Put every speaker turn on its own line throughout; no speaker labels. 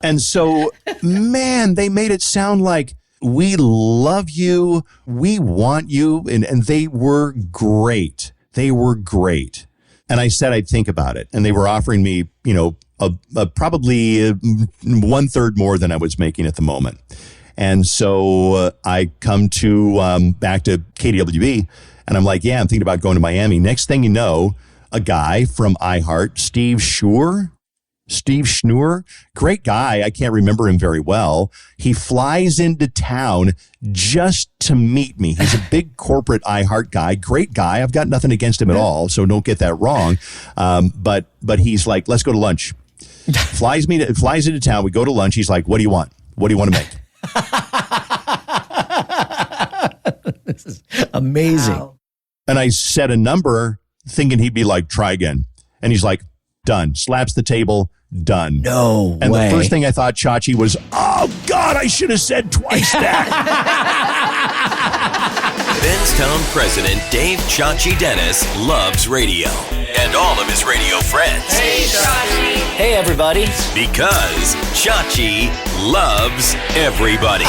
And so, man, they made it sound like we love you, we want you, and they were great. They were great. And I said I'd think about it. And they were offering me, probably 1/3 more than I was making at the moment. And so I come to back to KDWB, and I'm like, yeah, I'm thinking about going to Miami. Next thing you know, a guy from iHeart, Steve Schnur, great guy. I can't remember him very well. He flies into town just to meet me. He's a big corporate iHeart guy, great guy. I've got nothing against him at all, so don't get that wrong. But he's like, let's go to lunch. Flies into town. We go to lunch. He's like, what do you want? What do you want to make?
This is amazing.
Wow.
And I said a number thinking he'd be like, try again. And he's like, done. Slaps the table. Done.
No
And
way.
the first thing I thought, Chachi, was, oh, God, I should have said twice that.
Benztown President Dave Chachi Dennis loves radio and all of his radio friends.
Hey, Chachi.
Hey, everybody.
Because Chachi loves everybody.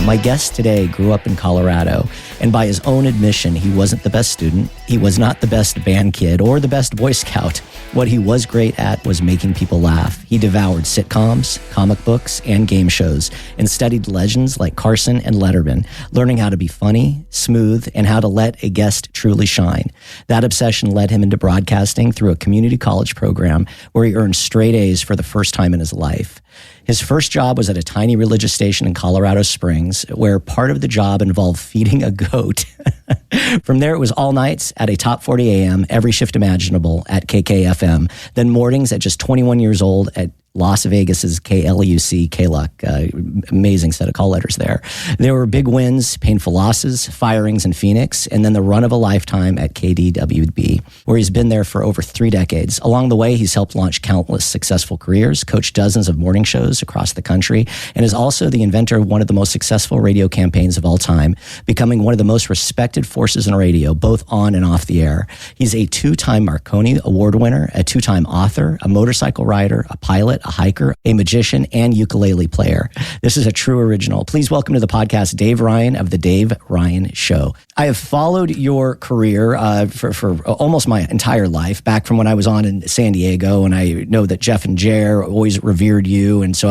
My guest today grew up in Colorado, and by his own admission, he wasn't the best student. He was not the best band kid or the best Boy Scout. What he was great at was making people laugh. He devoured sitcoms, comic books, and game shows, and studied legends like Carson and Letterman, learning how to be funny, smooth, and how to let a guest truly shine. That obsession led him into broadcasting through a community college program where he earned straight A's for the first time in his life. His first job was at a tiny religious station in Colorado Springs, where part of the job involved feeding a goat. From there, it was all nights at a top 40 AM, every shift imaginable at KKFM, then mornings at just 21 years old at Las Vegas's KLUC, KLUC, amazing set of call letters there. There were big wins, painful losses, firings in Phoenix, and then the run of a lifetime at KDWB, where he's been there for over 3 decades. Along the way, he's helped launch countless successful careers, coached dozens of morning shows across the country, and is also the inventor of one of the most successful radio campaigns of all time, becoming one of the most respected forces in radio, both on and off the air. He's a 2-time Marconi Award winner, a 2-time author, a motorcycle rider, a pilot, a hiker, a magician, and ukulele player. This is a true original. Please welcome to the podcast, Dave Ryan of The Dave Ryan Show. I have followed your career for almost my entire life, back from when I was on in San Diego, and I know that Jeff and Jer always revered you, and so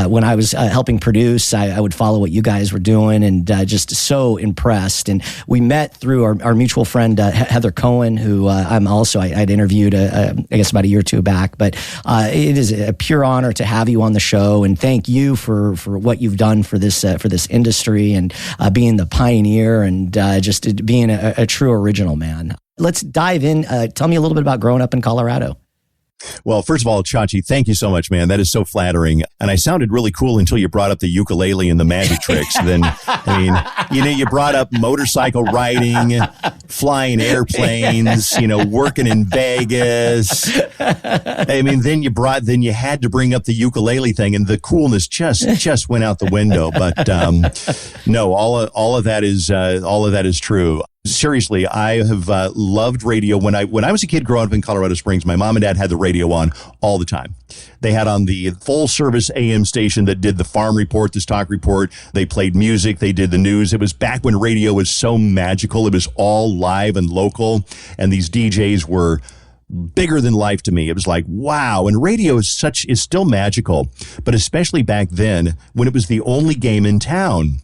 when I was helping produce, I would follow what you guys were doing, and just so impressed. And we met through our mutual friend, Heather Cohen, who I'd interviewed, I guess about a year or two back, but it is a pure honor to have you on the show, and thank you for what you've done for this industry, and being the pioneer, and just being a true original, man. Let's dive in. Tell me a little bit about growing up in Colorado.
Well, first of all, Chachi, thank you so much, man. That is so flattering. And I sounded really cool until you brought up the ukulele and the magic tricks. Then, you brought up motorcycle riding, flying airplanes, working in Vegas. Then you had to bring up the ukulele thing, and the coolness just went out the window. But no, all of that is true. Seriously, I have loved radio. When I was a kid growing up in Colorado Springs, my mom and dad had the radio on all the time. They had on the full service AM station that did the farm report, the stock report. They played music. They did the news. It was back when radio was so magical. It was all live and local, and these DJs were bigger than life to me. It was like, wow. And radio is still magical, but especially back then when it was the only game in town.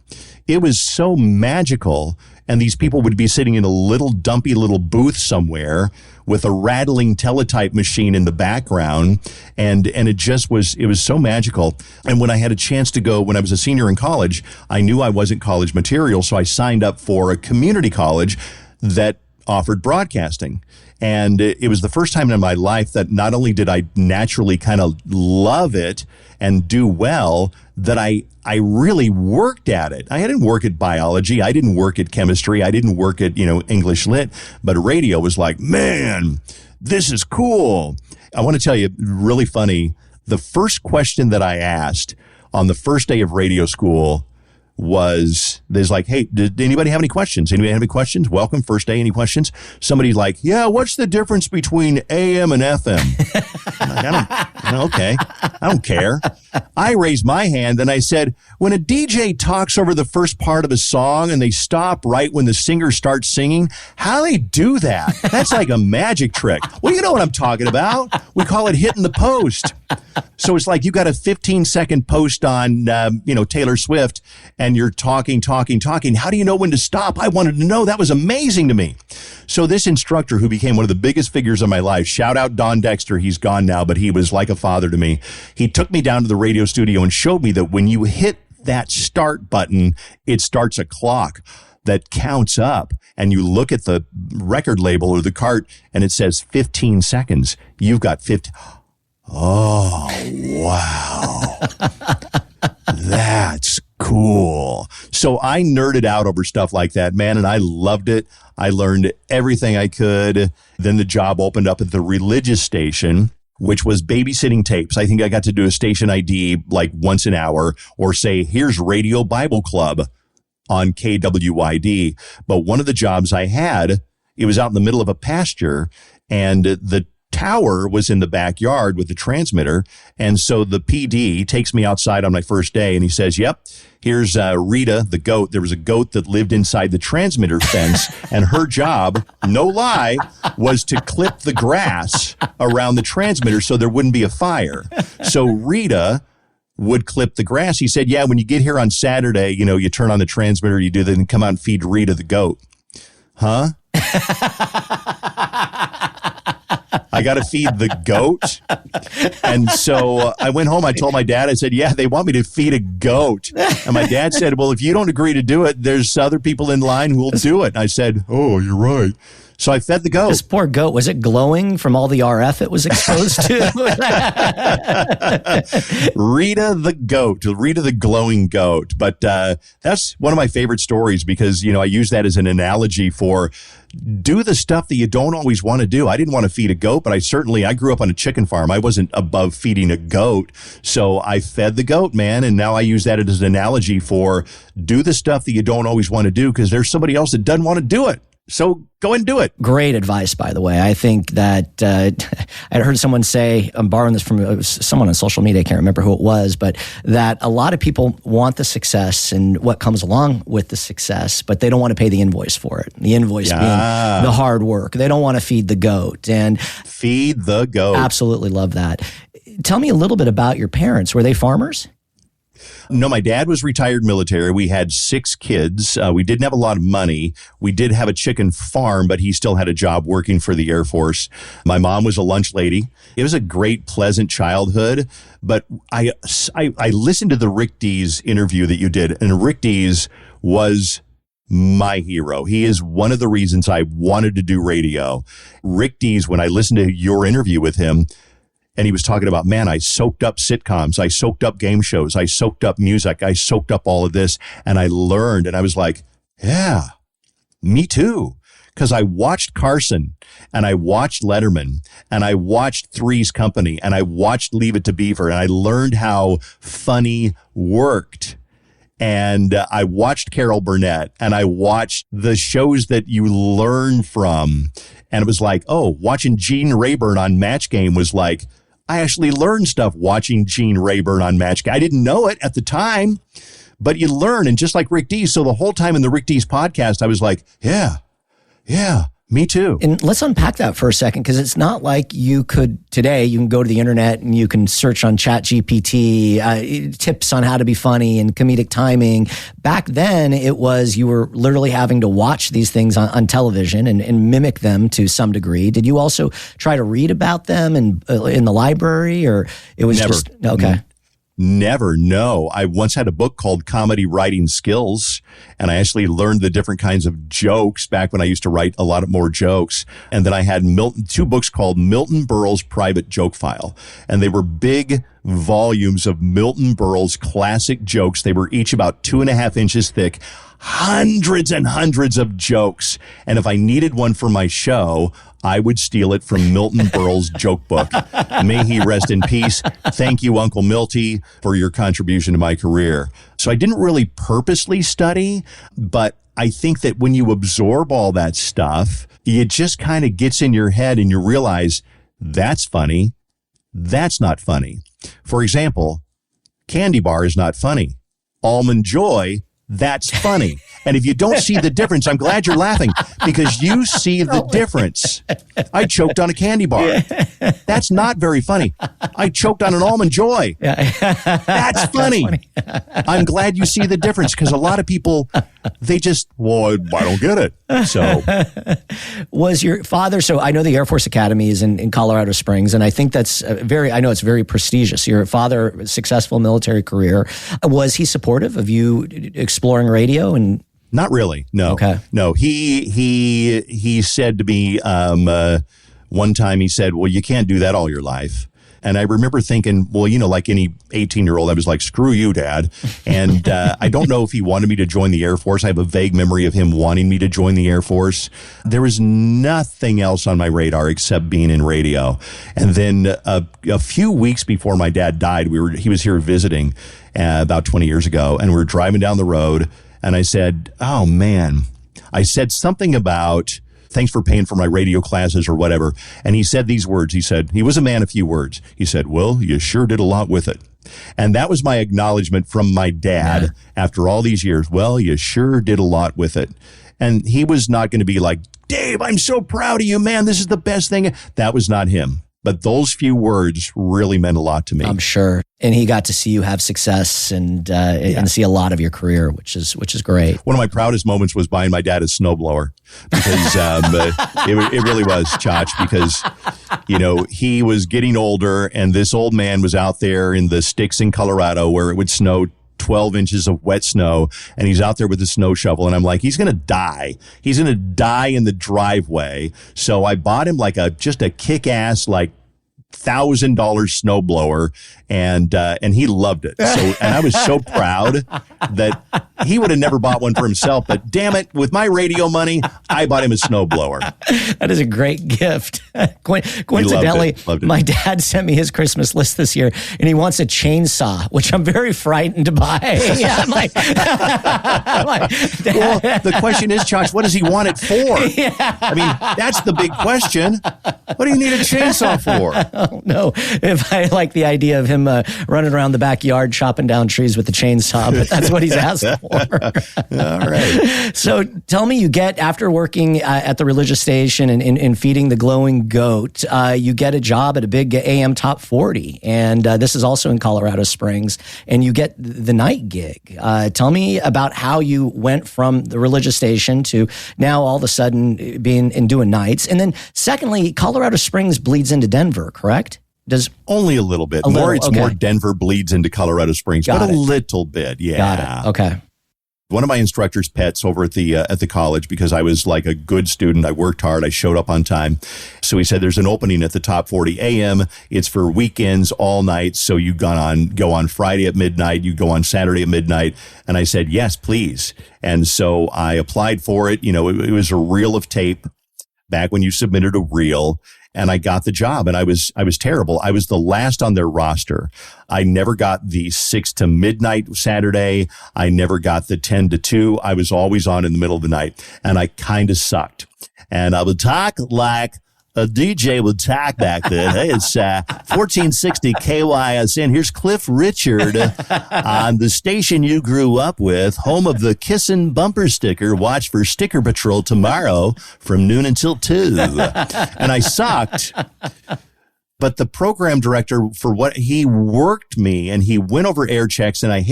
It was so magical. And these people would be sitting in a little dumpy little booth somewhere with a rattling teletype machine in the background. And it was so magical. And when I had a chance to go, when I was a senior in college, I knew I wasn't college material. So I signed up for a community college that offered broadcasting. And it was the first time in my life that not only did I naturally kind of love it and do well, that I really worked at it. I didn't work at biology. I didn't work at chemistry. I didn't work at, English lit. But radio was like, man, this is cool. I want to tell you, really funny, the first question that I asked on the first day of radio school there's like, hey, did anybody have any questions? Anybody have any questions? Welcome, first day, any questions? Somebody's like, yeah, what's the difference between AM and FM? I'm like, okay, I don't care. I raised my hand and I said, when a DJ talks over the first part of a song and they stop right when the singer starts singing, how do they do that? That's like a magic trick. Well, you know what I'm talking about. We call it hitting the post. So it's like you got a 15-second post on, Taylor Swift, and you're talking. How do you know when to stop? I wanted to know. That was amazing to me. So this instructor, who became one of the biggest figures of my life, shout out Don Dexter. He's gone now, but he was like a father to me. He took me down to the radio studio and showed me that when you hit that start button, it starts a clock that counts up, and you look at the record label or the cart and it says 15 seconds. You've got 50. Oh, wow. That's cool. So I nerded out over stuff like that, man, and I loved it. I learned everything I could. Then the job opened up at the religious station, which was babysitting tapes. I think I got to do a station ID like once an hour, or say, here's Radio Bible Club on KWYD. But one of the jobs I had, it was out in the middle of a pasture, and the tower was in the backyard with the transmitter. And so the PD takes me outside on my first day and he says, yep, here's Rita, the goat. There was a goat that lived inside the transmitter fence, and her job, no lie, was to clip the grass around the transmitter so there wouldn't be a fire. So Rita would clip the grass. He said, yeah, when you get here on Saturday, you turn on the transmitter, you do that, and come out and feed Rita the goat. Huh? I got to feed the goat. And so I went home. I told my dad, I said, yeah, they want me to feed a goat. And my dad said, well, if you don't agree to do it, there's other people in line who will do it. And I said, oh, you're right. So I fed the goat.
This poor goat, was it glowing from all the RF it was exposed to?
Rita the goat, Rita the glowing goat. But that's one of my favorite stories because, I use that as an analogy for do the stuff that you don't always want to do. I didn't want to feed a goat, but I grew up on a chicken farm. I wasn't above feeding a goat. So I fed the goat, man. And now I use that as an analogy for do the stuff that you don't always want to do because there's somebody else that doesn't want to do it. So go and do it.
Great advice, by the way. I think that I heard someone say, I'm borrowing this from someone on social media, I can't remember who it was, but that a lot of people want the success and what comes along with the success, but they don't want to pay the invoice for it. The invoice being the hard work. They don't want to feed the goat. And
feed the goat.
Absolutely love that. Tell me a little bit about your parents. Were they farmers?
No, my dad was retired military. We had 6 kids. We didn't have a lot of money. We did have a chicken farm, but he still had a job working for the Air Force. My mom was a lunch lady. It was a great, pleasant childhood. But I listened to the Rick Dees interview that you did, and Rick Dees was my hero. He is one of the reasons I wanted to do radio. Rick Dees, when I listened to your interview with him, and he was talking about, man, I soaked up sitcoms. I soaked up game shows. I soaked up music. I soaked up all of this. And I learned. And I was like, yeah, me too. Because I watched Carson and I watched Letterman and I watched Three's Company and I watched Leave It to Beaver. And I learned how funny worked. And I watched Carol Burnett and I watched the shows that you learn from. And it was like, oh, watching Gene Rayburn on Match Game was like, I actually learned stuff watching Gene Rayburn on Match Game. I didn't know it at the time, but you learn. And just like Rick Dees, so the whole time in the Rick Dees podcast, I was like, yeah, me too.
And let's unpack that for a second, because it's not like today you can go to the internet and you can search on ChatGPT, tips on how to be funny and comedic timing. Back then, it was you were literally having to watch these things on television and mimic them to some degree. Did you also try to read about them in the library, or it was
Never.
just, okay.
Never, no. I once had a book called Comedy Writing Skills, and I actually learned the different kinds of jokes back when I used to write a lot more jokes. And then I had 2 books called Milton Berle's Private Joke File, and they were big volumes of Milton Berle's classic jokes. They were each about 2.5 inches thick, hundreds and hundreds of jokes. And if I needed one for my show, I would steal it from Milton Berle's joke book. May he rest in peace. Thank you, Uncle Milty, for your contribution to my career. So I didn't really purposely study, but I think that when you absorb all that stuff, it just kind of gets in your head and you realize that's funny. That's not funny. For example, Candy Bar is not funny. Almond Joy, that's funny. And if you don't see the difference, I'm glad you're laughing because you see the difference. I choked on a candy bar. That's not very funny. I choked on an Almond Joy. That's funny. I'm glad you see the difference because a lot of people, they just, well, I don't get it. So,
was your father, so I know the Air Force Academy is in Colorado Springs, and I think that's I know it's very prestigious. Your father, successful military career. Was he supportive of you exploring radio? And
not really. No.
Okay.
No. He said to me one time, he said, well, you can't do that all your life. And I remember thinking, well, like any 18-year-old, I was like, screw you, Dad. And I don't know if he wanted me to join the Air Force. I have a vague memory of him wanting me to join the Air Force. There was nothing else on my radar except being in radio. And then a few weeks before my dad died, he was here visiting about 20 years ago, and we were driving down the road, and I said, oh, man. I said something about, thanks for paying for my radio classes or whatever. And he said these words. He said, he was a man of few words. He said, well, you sure did a lot with it. And that was my acknowledgement from my dad after all these years. Well, you sure did a lot with it. And he was not going to be like, Dave, I'm so proud of you, man. This is the best thing. That was not him. But those few words really meant a lot to me.
I'm sure. And he got to see you have success and see a lot of your career, which is great.
One of my proudest moments was buying my dad a snowblower because it really was, Chach, because, he was getting older and this old man was out there in the sticks in Colorado where it would snow 12 inches of wet snow, and he's out there with a snow shovel, and I'm like, he's going to die. He's going to die in the driveway. So I bought him just a kick-ass, $1,000 snowblower, and he loved it. So, and I was so proud that he would have never bought one for himself, but damn it, with my radio money, I bought him a snowblower.
That is a great gift. Coincidentally, loved it. My dad sent me his Christmas list this year, and he wants a chainsaw, which I'm very frightened to buy. I'm like,
well, the question is, Josh, what does he want it for? Yeah. I mean, that's the big question. What do you need a chainsaw for?
I don't know if I like the idea of him running around the backyard chopping down trees with the chainsaw, but that's what he's asked for.
All right.
So tell me, you get, after working at the religious station and feeding the glowing goat, you get a job at a big AM Top 40. And this is also in Colorado Springs. And you get the night gig. Tell me about how you went from the religious station to now all of a sudden being and doing nights. And then secondly, Colorado Springs bleeds into Denver, correct? Does
only a little bit. More Denver bleeds into Colorado Springs, but a little bit. Yeah.
Got it. Okay.
One of my instructor's pets over at the college, because I was like a good student, I worked hard, I showed up on time. So he said, there's an opening at the Top 40 AM. It's for weekends, all night. So you go on Friday at midnight, you go on Saturday at midnight. And I said, yes, please. And so I applied for it. It was a reel of tape back when you submitted a reel. And I got the job, and I was terrible. I was the last on their roster. I never got the 6 to midnight Saturday. I never got the 10 to 2. I was always on in the middle of the night, and I kind of sucked. And I would talk like a DJ would talk back then. Hey, it's 1460 KYSN. Here's Cliff Richard on the station you grew up with, home of the Kissin' bumper sticker. Watch for Sticker Patrol tomorrow from noon until 2. And I sucked. But the program director, he worked me, and he went over air checks. And I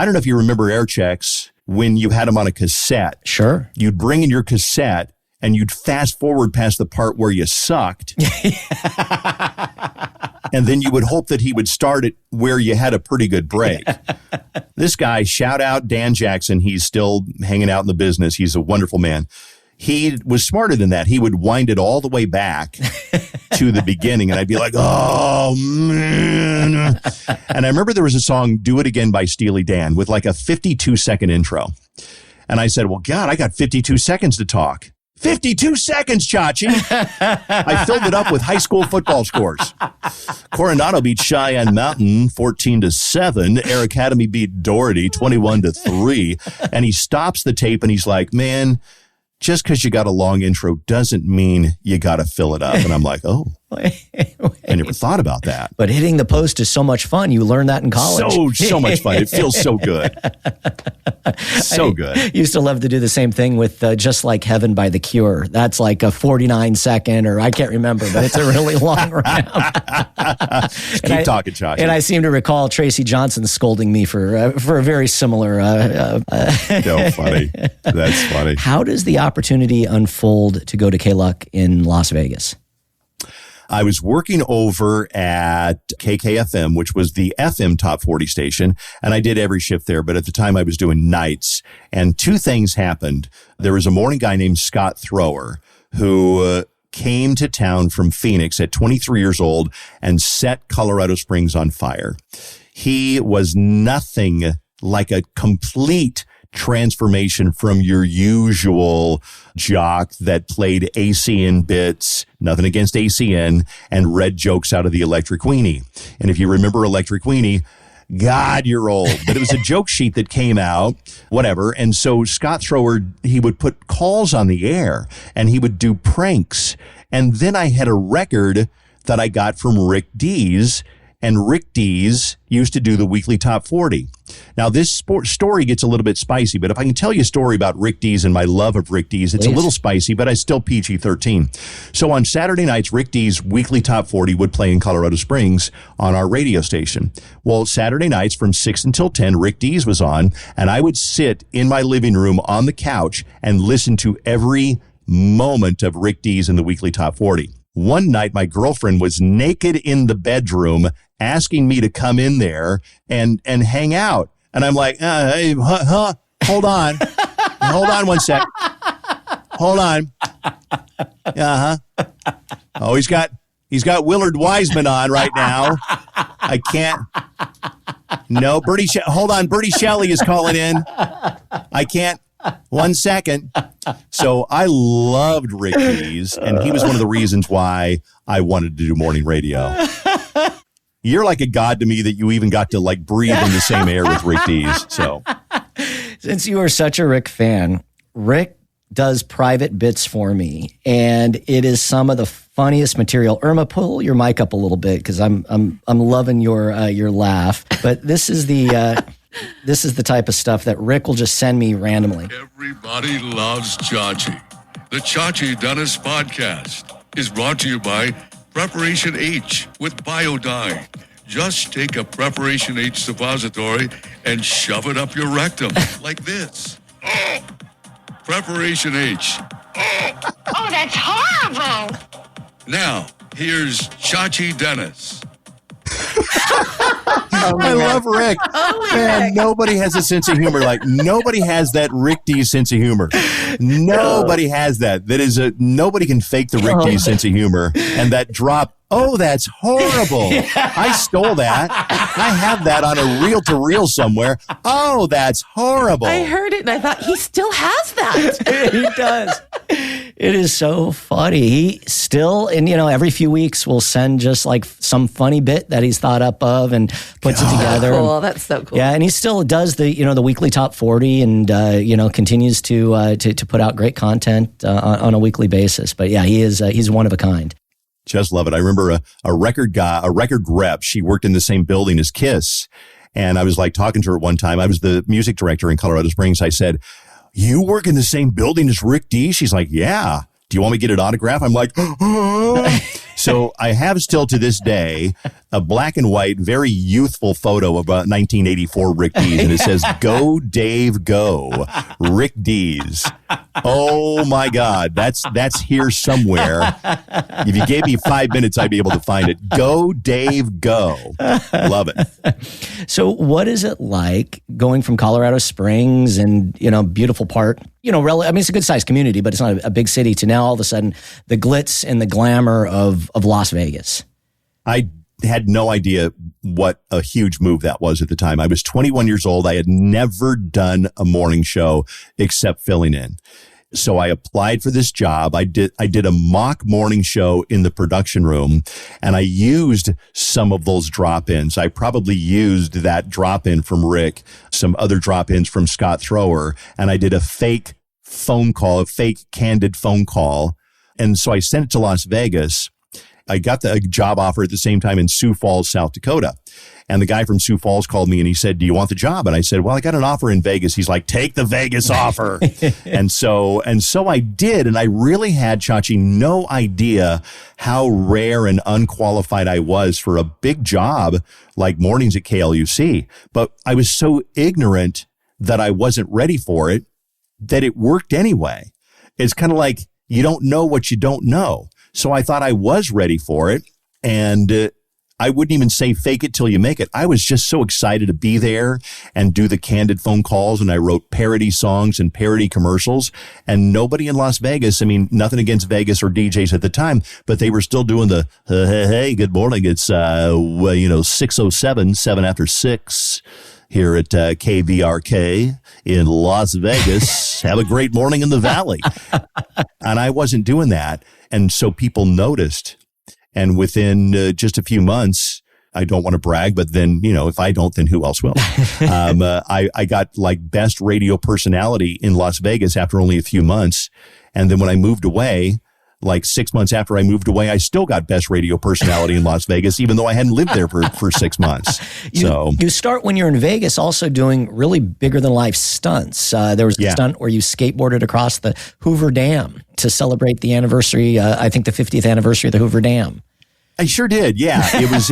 don't know if you remember air checks when you had them on a cassette.
Sure.
You'd bring in your cassette, and you'd fast forward past the part where you sucked. And then you would hope that he would start it where you had a pretty good break. This guy, shout out Dan Jackson. He's still hanging out in the business. He's a wonderful man. He was smarter than that. He would wind it all the way back to the beginning. And I'd be like, oh, man. And I remember there was a song, Do It Again by Steely Dan, with like a 52-second intro. And I said, well, God, I got 52 seconds to talk. 52 seconds, Chachi. I filled it up with high school football scores. Coronado beat Cheyenne Mountain 14-7. Air Academy beat Doherty 21-3. And he stops the tape and he's like, man, just because you got a long intro doesn't mean you got to fill it up. And I'm like, oh, I never thought about that.
But hitting the post is so much fun. You learn that in college.
So much fun. It feels so good. So good.
Used to love to do the same thing with Just Like Heaven by The Cure. That's like a 49-second, or I can't remember, but it's a really long round.
Keep talking, Chachi.
And I seem to recall Tracy Johnson scolding me for a very similar.
No, funny. That's funny.
How does the opportunity unfold to go to KLUC in Las Vegas?
I was working over at KKFM, which was the FM Top 40 station, and I did every shift there. But at the time, I was doing nights, and two things happened. There was a morning guy named Scott Thrower who came to town from Phoenix at 23 years old and set Colorado Springs on fire. He was nothing like a complete transformation from your usual jock that played ACN bits, nothing against ACN, and read jokes out of the Electric Weenie. And if you remember Electric Weenie, God, you're old. But it was a joke sheet that came out, whatever. And so Scott Thrower, he would put calls on the air and he would do pranks. And then I had a record that I got from Rick Dees. And Rick Dees used to do the weekly top 40. Now, this story gets a little bit spicy, but if I can tell you a story about Rick Dees and my love of Rick Dees, it's a little spicy, but I still PG-13. So on Saturday nights, Rick Dees' weekly top 40 would play in Colorado Springs on our radio station. Well, Saturday nights from 6 until 10, Rick Dees was on, and I would sit in my living room on the couch and listen to every moment of Rick Dees in the weekly top 40. One night, my girlfriend was naked in the bedroom asking me to come in there and hang out. And I'm like, hey, hold on. Hold on one sec. Hold on. Oh, he's got Willard Wiseman on right now. I can't. No, hold on. Bertie Shelley is calling in. I can't. 1 second. So I loved Rick Dees, and he was one of the reasons why I wanted to do morning radio. You're like a god to me that you even got to like breathe in the same air with Rick Dees. So,
since you are such a Rick fan, Rick does private bits for me, and it is some of the funniest material. Irma, pull your mic up a little bit because I'm loving your laugh. But this is the type of stuff that Rick will just send me randomly.
Everybody loves Chachi. The Chachi Dennis podcast is brought to you by Preparation H with Biodine. Just take a Preparation H suppository and shove it up your rectum like this. Oh, Preparation H.
Oh, that's horrible.
Now, here's Chachi Dennis.
I love Rick. Man, nobody has a sense of humor. Like, nobody has that Rick Dees sense of humor. Nobody has that. Nobody can fake the Rick Dees sense of humor. And that drop, oh, that's horrible. I stole that. I have that on a reel-to-reel somewhere. Oh, that's horrible.
I heard it and I thought, he still has that.
He does. It is so funny. He still, and every few weeks will send just like some funny bit that he's thought up of and puts it together.
Cool. That's so cool.
Yeah, and he still does the weekly top 40 and continues to put out great content on a weekly basis. But yeah, he's one of a kind.
Just love it. I remember a record rep. She worked in the same building as Kiss. And I was like talking to her one time. I was the music director in Colorado Springs. I said, you work in the same building as Rick Dees? She's like, yeah. Do you want me to get an autograph? I'm like, So I have still to this day a black and white, very youthful photo of 1984 Rick Dees. And it says, "Go Dave, go, Rick Dees." Oh my God. That's here somewhere. If you gave me 5 minutes, I'd be able to find it. Go Dave, go. Love it.
So what is it like going from Colorado Springs and, beautiful part, it's a good sized community, but it's not a big city, to now all of a sudden the glitz and the glamour of Las Vegas?
I had no idea what a huge move that was at the time. I was 21 years old. I had never done a morning show except filling in. So I applied for this job. I did a mock morning show in the production room, and I used some of those drop-ins. I probably used that drop-in from Rick, some other drop-ins from Scott Thrower, and I did a fake phone call, a fake candid phone call. And so I sent it to Las Vegas. I got the job offer at the same time in Sioux Falls, South Dakota. And the guy from Sioux Falls called me and he said, "Do you want the job?" And I said, "Well, I got an offer in Vegas." He's like, "Take the Vegas offer." and so I did. And I really had, Chachi, no idea how rare and unqualified I was for a big job like mornings at KLUC. But I was so ignorant that I wasn't ready for it that it worked anyway. It's kind of like you don't know what you don't know. So I thought I was ready for it. And I wouldn't even say fake it till you make it. I was just so excited to be there and do the candid phone calls. And I wrote parody songs and parody commercials. And nobody in Las Vegas, I mean, nothing against Vegas or DJs at the time, but they were still doing the, hey, good morning. It's, 6:07, 7 after 6 here at KVRK in Las Vegas. Have a great morning in the Valley. And I wasn't doing that. And so people noticed. And within just a few months, I don't want to brag, but then, if I don't, then who else will? I got like best radio personality in Las Vegas after only a few months. And then when I moved away, like 6 months after I moved away, I still got best radio personality in Las Vegas, even though I hadn't lived there for 6 months.
You start when you're in Vegas also doing really bigger than life stunts. There was a stunt where you skateboarded across the Hoover Dam to celebrate the anniversary, I think the 50th anniversary of the Hoover Dam.
I sure did. Yeah. It was,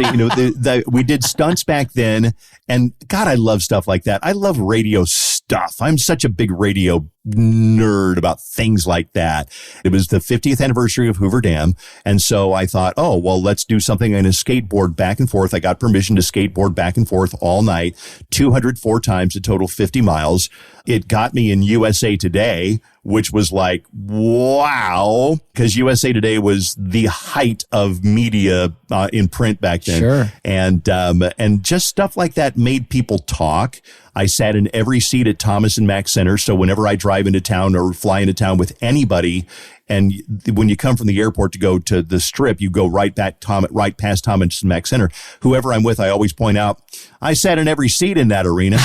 we did stunts back then. And God, I love stuff like that. I love radio stuff. I'm such a big radio nerd about things like that. It was the 50th anniversary of Hoover Dam. And so I thought, oh, well, let's do something on a skateboard back and forth. I got permission to skateboard back and forth all night, 204 times, a total 50 miles. It got me in USA Today, which was like, wow, because USA Today was the height of media in print back then.
Sure.
And just stuff like that made people talk. I sat in every seat at Thomas and Mack Center. So whenever I drive into town or fly into town with anybody, and when you come from the airport to go to the Strip, you go right past Thomas and Mack Center. Whoever I'm with, I always point out, I sat in every seat in that arena.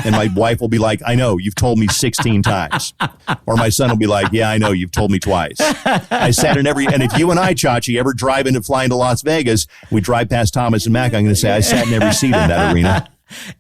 And my wife will be like, I know, you've told me 16 times. Or my son will be like, yeah, I know, you've told me twice. I sat in and if you and I, Chachi, ever drive into flying to Las Vegas, we drive past Thomas and Mack, I'm going to say, I sat in every seat in that arena.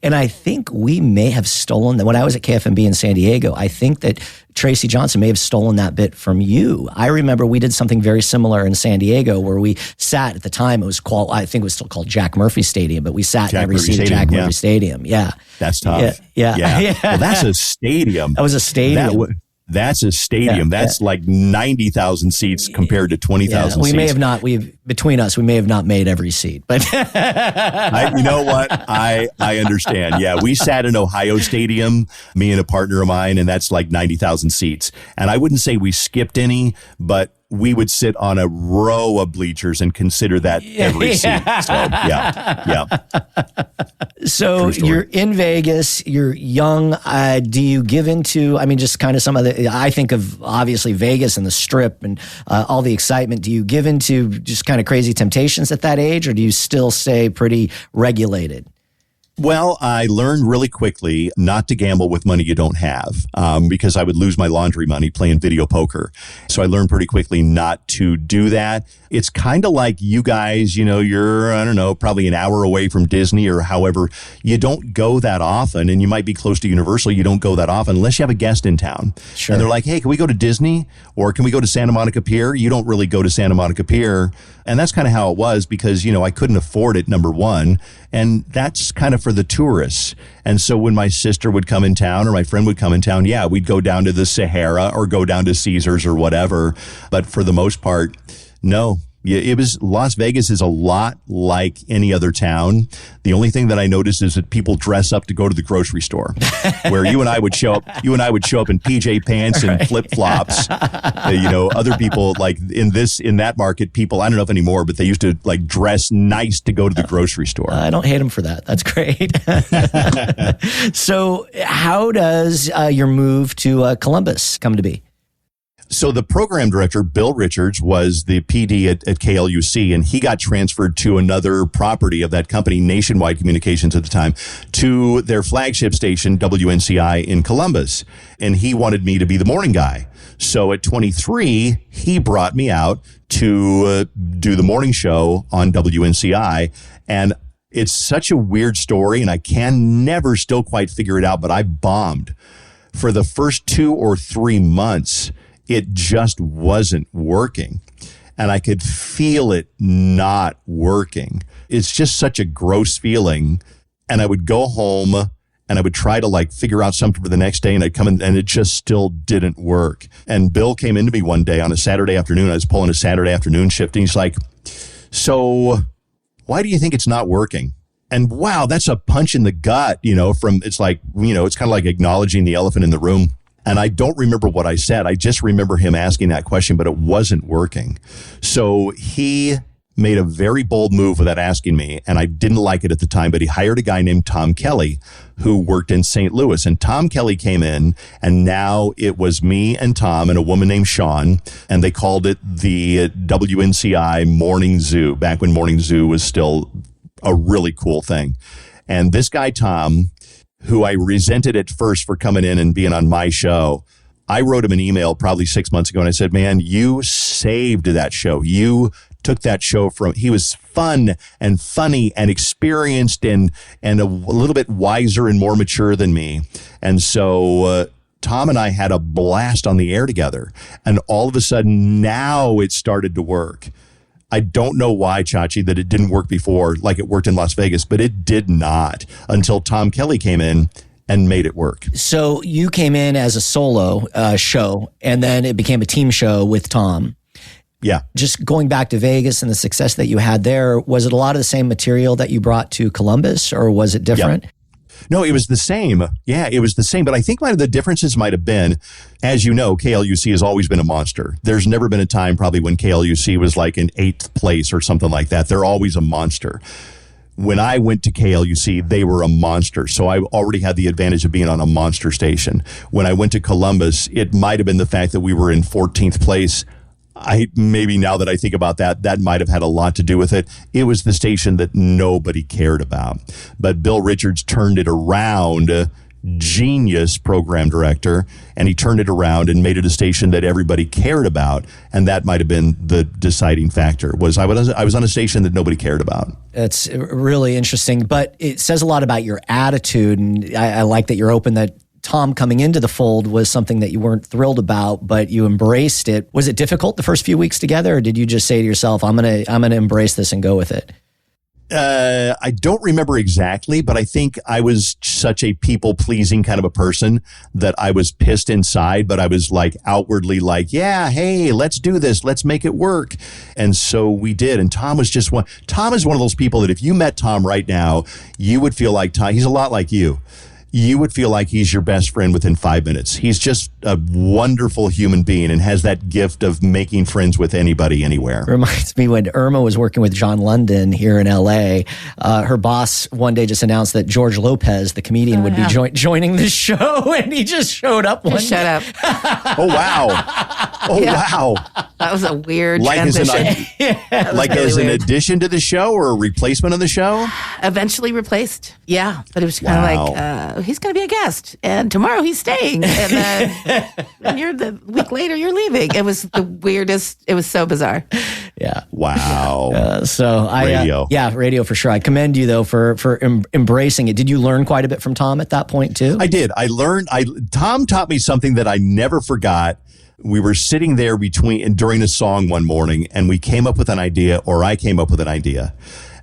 And I think we may have stolen that. When I was at KFMB in San Diego, I think that Tracy Johnson may have stolen that bit from you. I remember we did something very similar in San Diego where we sat at the time, it was called, I think it was still called Jack Murphy Stadium, but we sat in every seat at Jack Murphy Stadium. Yeah.
That's tough.
Yeah.
Well, that's a stadium.
That was a stadium.
That's a stadium. That's like 90,000 seats compared to 20,000 seats.
We may have not, between us, we may have not made every seat, but
you know what? I understand. Yeah. We sat in Ohio Stadium, me and a partner of mine, and that's like 90,000 seats. And I wouldn't say we skipped any, but we would sit on a row of bleachers and consider that every seat. So, yeah.
So you're in Vegas, you're young. Do you give into, just kind of some of the, I think of obviously Vegas and the Strip and all the excitement. Do you give into just kind of crazy temptations at that age, or do you still stay pretty regulated?
Well, I learned really quickly not to gamble with money you don't have, because I would lose my laundry money playing video poker. So I learned pretty quickly not to do that. It's kind of like you guys, you're, I don't know, probably an hour away from Disney or however. You don't go that often, and you might be close to Universal. You don't go that often unless you have a guest in town.
Sure.
And they're like, hey, can we go to Disney? Or can we go to Santa Monica Pier? You don't really go to Santa Monica Pier. And that's kind of how it was because, I couldn't afford it, number one. And that's kind of for the tourists. And so when my sister would come in town or my friend would come in town, we'd go down to the Sahara or go down to Caesars or whatever. But for the most part, no. It was Las Vegas is a lot like any other town. The only thing that I noticed is that people dress up to go to the grocery store, where you and I would show up in PJ pants and flip flops. Other people like in that market, people, I don't know if anymore, but they used to like dress nice to go to the grocery store.
I don't hate them for that. That's great. So how does your move to Columbus come to be?
So the program director, Bill Richards, was the PD at KLUC, and he got transferred to another property of that company, Nationwide Communications at the time, to their flagship station, WNCI in Columbus. And he wanted me to be the morning guy. So at 23, he brought me out to do the morning show on WNCI. And it's such a weird story, and I can never still quite figure it out, but I bombed. For the first 2 or 3 months, it just wasn't working. And I could feel it not working. It's just such a gross feeling. And I would go home and I would try to like figure out something for the next day, and I'd come in and it just still didn't work. And Bill came into me one day on a Saturday afternoon. I was pulling a Saturday afternoon shift, and he's like, so why do you think it's not working? And wow, that's a punch in the gut, it's like, it's kind of like acknowledging the elephant in the room. And I don't remember what I said. I just remember him asking that question, but it wasn't working. So he made a very bold move without asking me, and I didn't like it at the time, but he hired a guy named Tom Kelly who worked in St. Louis. And Tom Kelly came in, and now it was me and Tom and a woman named Sean, and they called it the WNCI Morning Zoo, back when Morning Zoo was still a really cool thing. And this guy, Tom, who I resented at first for coming in and being on my show, I wrote him an email probably 6 months ago, and I said, man, you saved that show. You took that show from, he was fun and funny and experienced and a little bit wiser and more mature than me. And so Tom and I had a blast on the air together. And all of a sudden, now it started to work. I don't know why, Chachi, that it didn't work before, like it worked in Las Vegas, but it did not until Tom Kelly came in and made it work.
So you came in as a solo show, and then it became a team show with Tom.
Yeah.
Just going back to Vegas and the success that you had there, was it a lot of the same material that you brought to Columbus, or was it different?
Yep. No, it was the same. Yeah, it was the same. But I think one of the differences might have been, as you know, KLUC has always been a monster. There's never been a time probably when KLUC was like in 8th place or something like that. They're always a monster. When I went to KLUC, they were a monster. So I already had the advantage of being on a monster station. When I went to Columbus, it might have been the fact that we were in 14th place. Maybe now that I think about that, that might have had a lot to do with it. It was the station that nobody cared about. But Bill Richards turned it around, genius program director, and he turned it around and made it a station that everybody cared about. And that might have been the deciding factor, was I was on a station that nobody cared about.
It's really interesting, but it says a lot about your attitude. And I like that you're open that Tom coming into the fold was something that you weren't thrilled about, but you embraced it. Was it difficult the first few weeks together, or did you just say to yourself, I'm gonna embrace this and go with it?
I don't remember exactly, but I think I was such a people-pleasing kind of a person that I was pissed inside, but I was like outwardly like, yeah, hey, let's do this. Let's make it work. And so we did. And Tom is one of those people that if you met Tom right now, you would feel like Tom, he's a lot like you. You would feel like he's your best friend within 5 minutes. He's just a wonderful human being and has that gift of making friends with anybody, anywhere.
Reminds me when Irma was working with John London here in L.A., her boss one day just announced that George Lopez, the comedian, would be joining the show, and he just showed up one day.
Shut up.
Oh, wow. Oh, wow.
That was a weird
like
transition.
As an addition to the show or a replacement of the show?
Eventually replaced. Yeah. But it was kind of like, he's going to be a guest, and tomorrow he's staying. And then the week later, you're leaving. It was the weirdest. It was so bizarre.
Yeah.
Wow.
Radio. Radio for sure. I commend you, though, for embracing it. Did you learn quite a bit from Tom at that point, too?
I did. Tom taught me something that I never forgot. We were sitting there during a song one morning, and we came up with an idea, or I came up with an idea.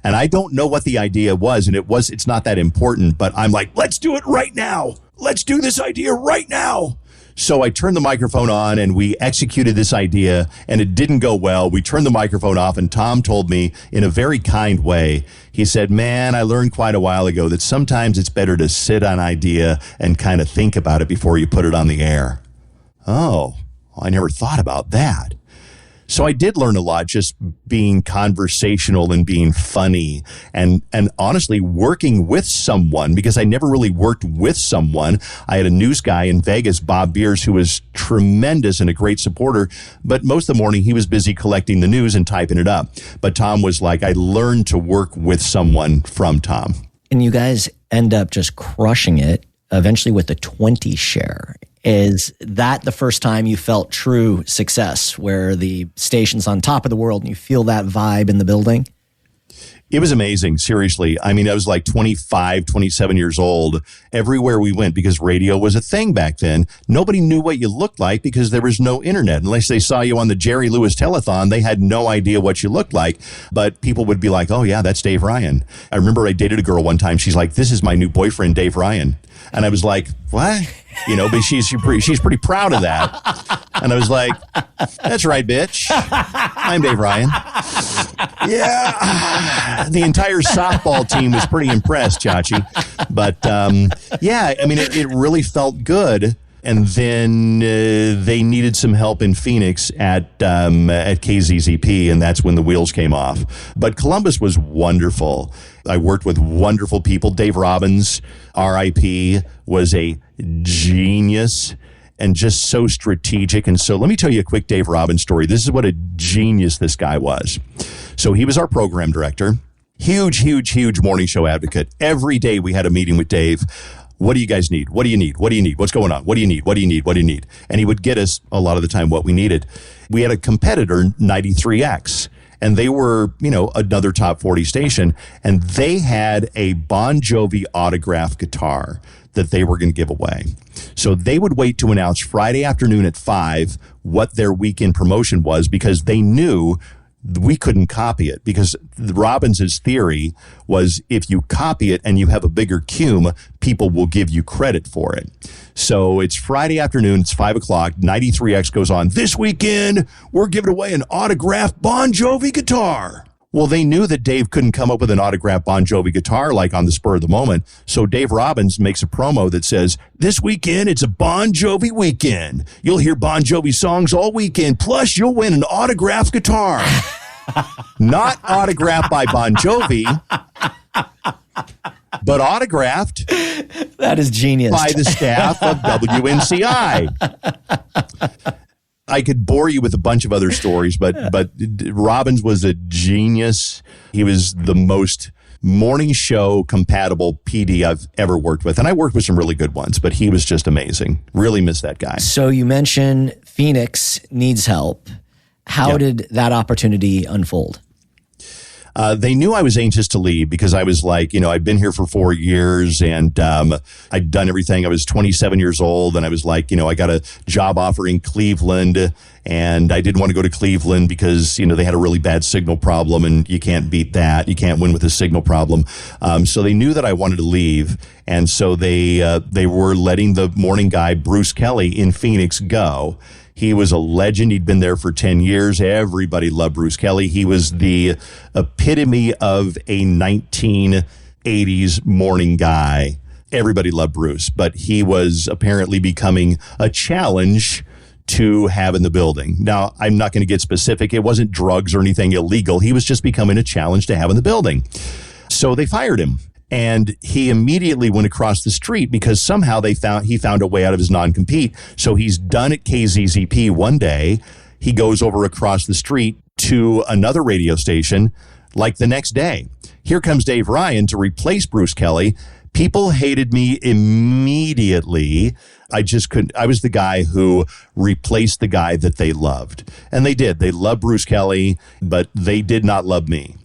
And I don't know what the idea was, and it's not that important, but I'm like, let's do it right now. Let's do this idea right now. So I turned the microphone on, and we executed this idea, and it didn't go well. We turned the microphone off, and Tom told me in a very kind way, he said, man, I learned quite a while ago that sometimes it's better to sit on an idea and kind of think about it before you put it on the air. Oh, I never thought about that. So I did learn a lot just being conversational and being funny and honestly working with someone, because I never really worked with someone. I had a news guy in Vegas, Bob Beers, who was tremendous and a great supporter, but most of the morning he was busy collecting the news and typing it up. But Tom was like, I learned to work with someone from Tom.
And you guys end up just crushing it eventually with a 20 share. Is that the first time you felt true success, where the station's on top of the world and you feel that vibe in the building?
It was amazing, seriously. I mean, I was like 25, 27 years old. Everywhere we went, because radio was a thing back then, nobody knew what you looked like because there was no internet. Unless they saw you on the Jerry Lewis telethon, they had no idea what you looked like. But people would be like, oh, yeah, that's Dave Ryan. I remember I dated a girl one time. She's like, this is my new boyfriend, Dave Ryan. And I was like, what? You know, but she's pretty proud of that. And I was like, that's right, bitch. I'm Dave Ryan. Yeah. The entire softball team was pretty impressed, Chachi. But, yeah, I mean, it really felt good. And then they needed some help in Phoenix at KZZP, and that's when the wheels came off. But Columbus was wonderful. I worked with wonderful people. Dave Robbins, R.I.P., was a genius and just so strategic. And so let me tell you a quick Dave Robbins story. This is what a genius this guy was. So he was our program director. Huge, huge, huge morning show advocate. Every day we had a meeting with Dave. What do you guys need? What do you need? What do you need? What's going on? What do you need? What do you need? What do you need? And he would get us a lot of the time what we needed. We had a competitor, 93X, and they were, you know, another top 40 station, and they had a Bon Jovi autograph guitar that they were going to give away. So they would wait to announce Friday afternoon at 5 what their weekend promotion was, because they knew we couldn't copy it, because Robbins' theory was if you copy it and you have a bigger cume, people will give you credit for it. So it's Friday afternoon, it's 5 o'clock, 93X goes on. This weekend, we're giving away an autographed Bon Jovi guitar. Well, they knew that Dave couldn't come up with an autographed Bon Jovi guitar like on the spur of the moment. So Dave Robbins makes a promo that says, this weekend, it's a Bon Jovi weekend. You'll hear Bon Jovi songs all weekend. Plus, you'll win an autographed guitar. Not autographed by Bon Jovi, but autographed.
That is genius.
By the staff of WNCI. I could bore you with a bunch of other stories, but Robbins was a genius. He was the most morning show compatible PD I've ever worked with. And I worked with some really good ones, but he was just amazing. Really miss that guy.
So you mentioned Phoenix needs help. How did that opportunity unfold?
They knew I was anxious to leave because I was like, you know, I'd been here for 4 years and I'd done everything. I was 27 years old and I was like, you know, I got a job offer in Cleveland and I didn't want to go to Cleveland because, you know, they had a really bad signal problem and you can't beat that. You can't win with a signal problem. So they knew that I wanted to leave. And so they were letting the morning guy, Bruce Kelly, in Phoenix go. He was a legend. He'd been there for 10 years. Everybody loved Bruce Kelly. He was the epitome of a 1980s morning guy. Everybody loved Bruce, but he was apparently becoming a challenge to have in the building. Now, I'm not going to get specific. It wasn't drugs or anything illegal. He was just becoming a challenge to have in the building. So they fired him. And he immediately went across the street because somehow he found a way out of his non-compete. So he's done at KZZP one day. He goes over across the street to another radio station like the next day. Here comes Dave Ryan to replace Bruce Kelly. People hated me immediately. I just couldn't. I was the guy who replaced the guy that they loved. And they did. They loved Bruce Kelly, but they did not love me.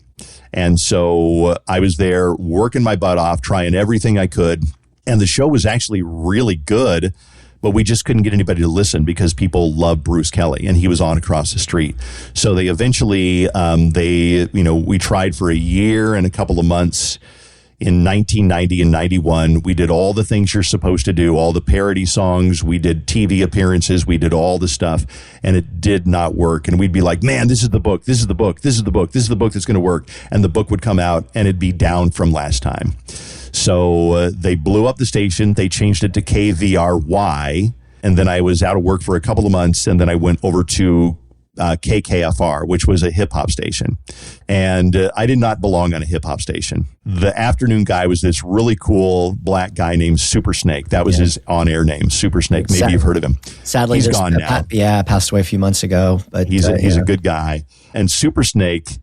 And so I was there working my butt off, trying everything I could. And the show was actually really good, but we just couldn't get anybody to listen because people loved Bruce Kelly and he was on across the street. So they eventually, we tried for a year and a couple of months. In 1990 and 91, we did all the things you're supposed to do, all the parody songs. We did TV appearances. We did all the stuff, and it did not work. And we'd be like, man, this is the book. This is the book. This is the book. This is the book that's going to work. And the book would come out, and it'd be down from last time. So they blew up the station. They changed it to KVRY. And then I was out of work for a couple of months, and then I went over to KKFR, which was a hip hop station. And I did not belong on a hip hop station. The afternoon guy was this really cool black guy named Super Snake. That was his on-air name, Super Snake. Maybe you've heard of him.
Sadly,
he's gone now.
Passed away a few months ago. But
he's a good guy. And Super Snake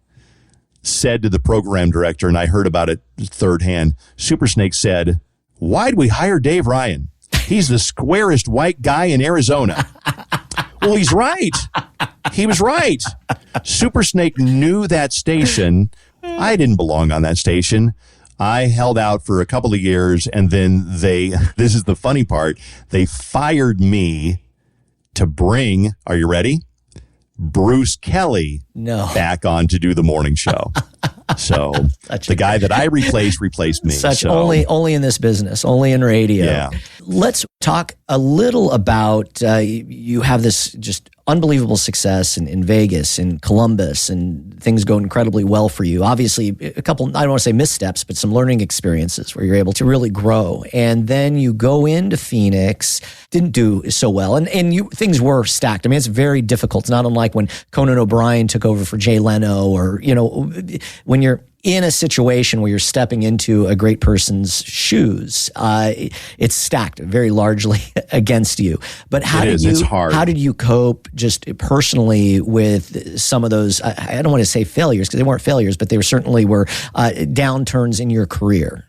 said to the program director, and I heard about it third hand, Super Snake said, "Why'd we hire Dave Ryan? He's the squarest white guy in Arizona." Well, he's right. He was right. Super Snake knew that station. I didn't belong on that station. I held out for a couple of years, and then this is the funny part, they fired me to bring, are you ready? Bruce Kelly back on to do the morning show. So the guy that I replaced me.
Only in this business, only in radio.
Yeah.
Let's talk a little about you have this just unbelievable success in Vegas, in Columbus, and things go incredibly well for you. Obviously, a couple, I don't want to say missteps, but some learning experiences where you're able to really grow. And then you go into Phoenix, didn't do so well, and things were stacked. I mean, it's very difficult. It's not unlike when Conan O'Brien took over for Jay Leno, or, when you're in a situation where you're stepping into a great person's shoes, it's stacked very largely against you. But
it's hard.
How did you cope just personally with some of those, I don't want to say failures because they weren't failures, but they certainly were downturns in your career?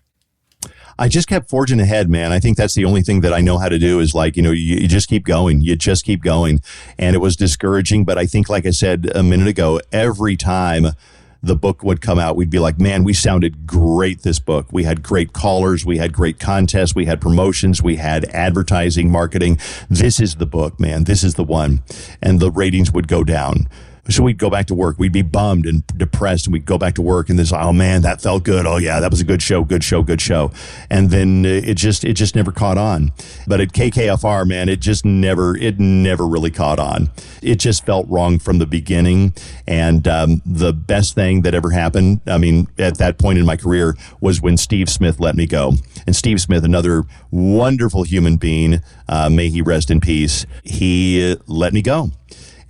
I just kept forging ahead, man. I think that's the only thing that I know how to do is you just keep going. You just keep going. And it was discouraging, but I think, like I said a minute ago, every time the book would come out, we'd be like, man, we sounded great this book. We had great callers. We had great contests. We had promotions. We had advertising, marketing. This is the book, man. This is the one. And the ratings would go down. So we'd go back to work. We'd be bummed and depressed, and we'd go back to work, and this, oh man, that felt good. Oh yeah, that was a good show. And then it just never caught on. But at KKFR, man, it never really caught on. It just felt wrong from the beginning. And the best thing that ever happened, I mean, at that point in my career, was when Steve Smith let me go. And Steve Smith, another wonderful human being, may he rest in peace, he let me go.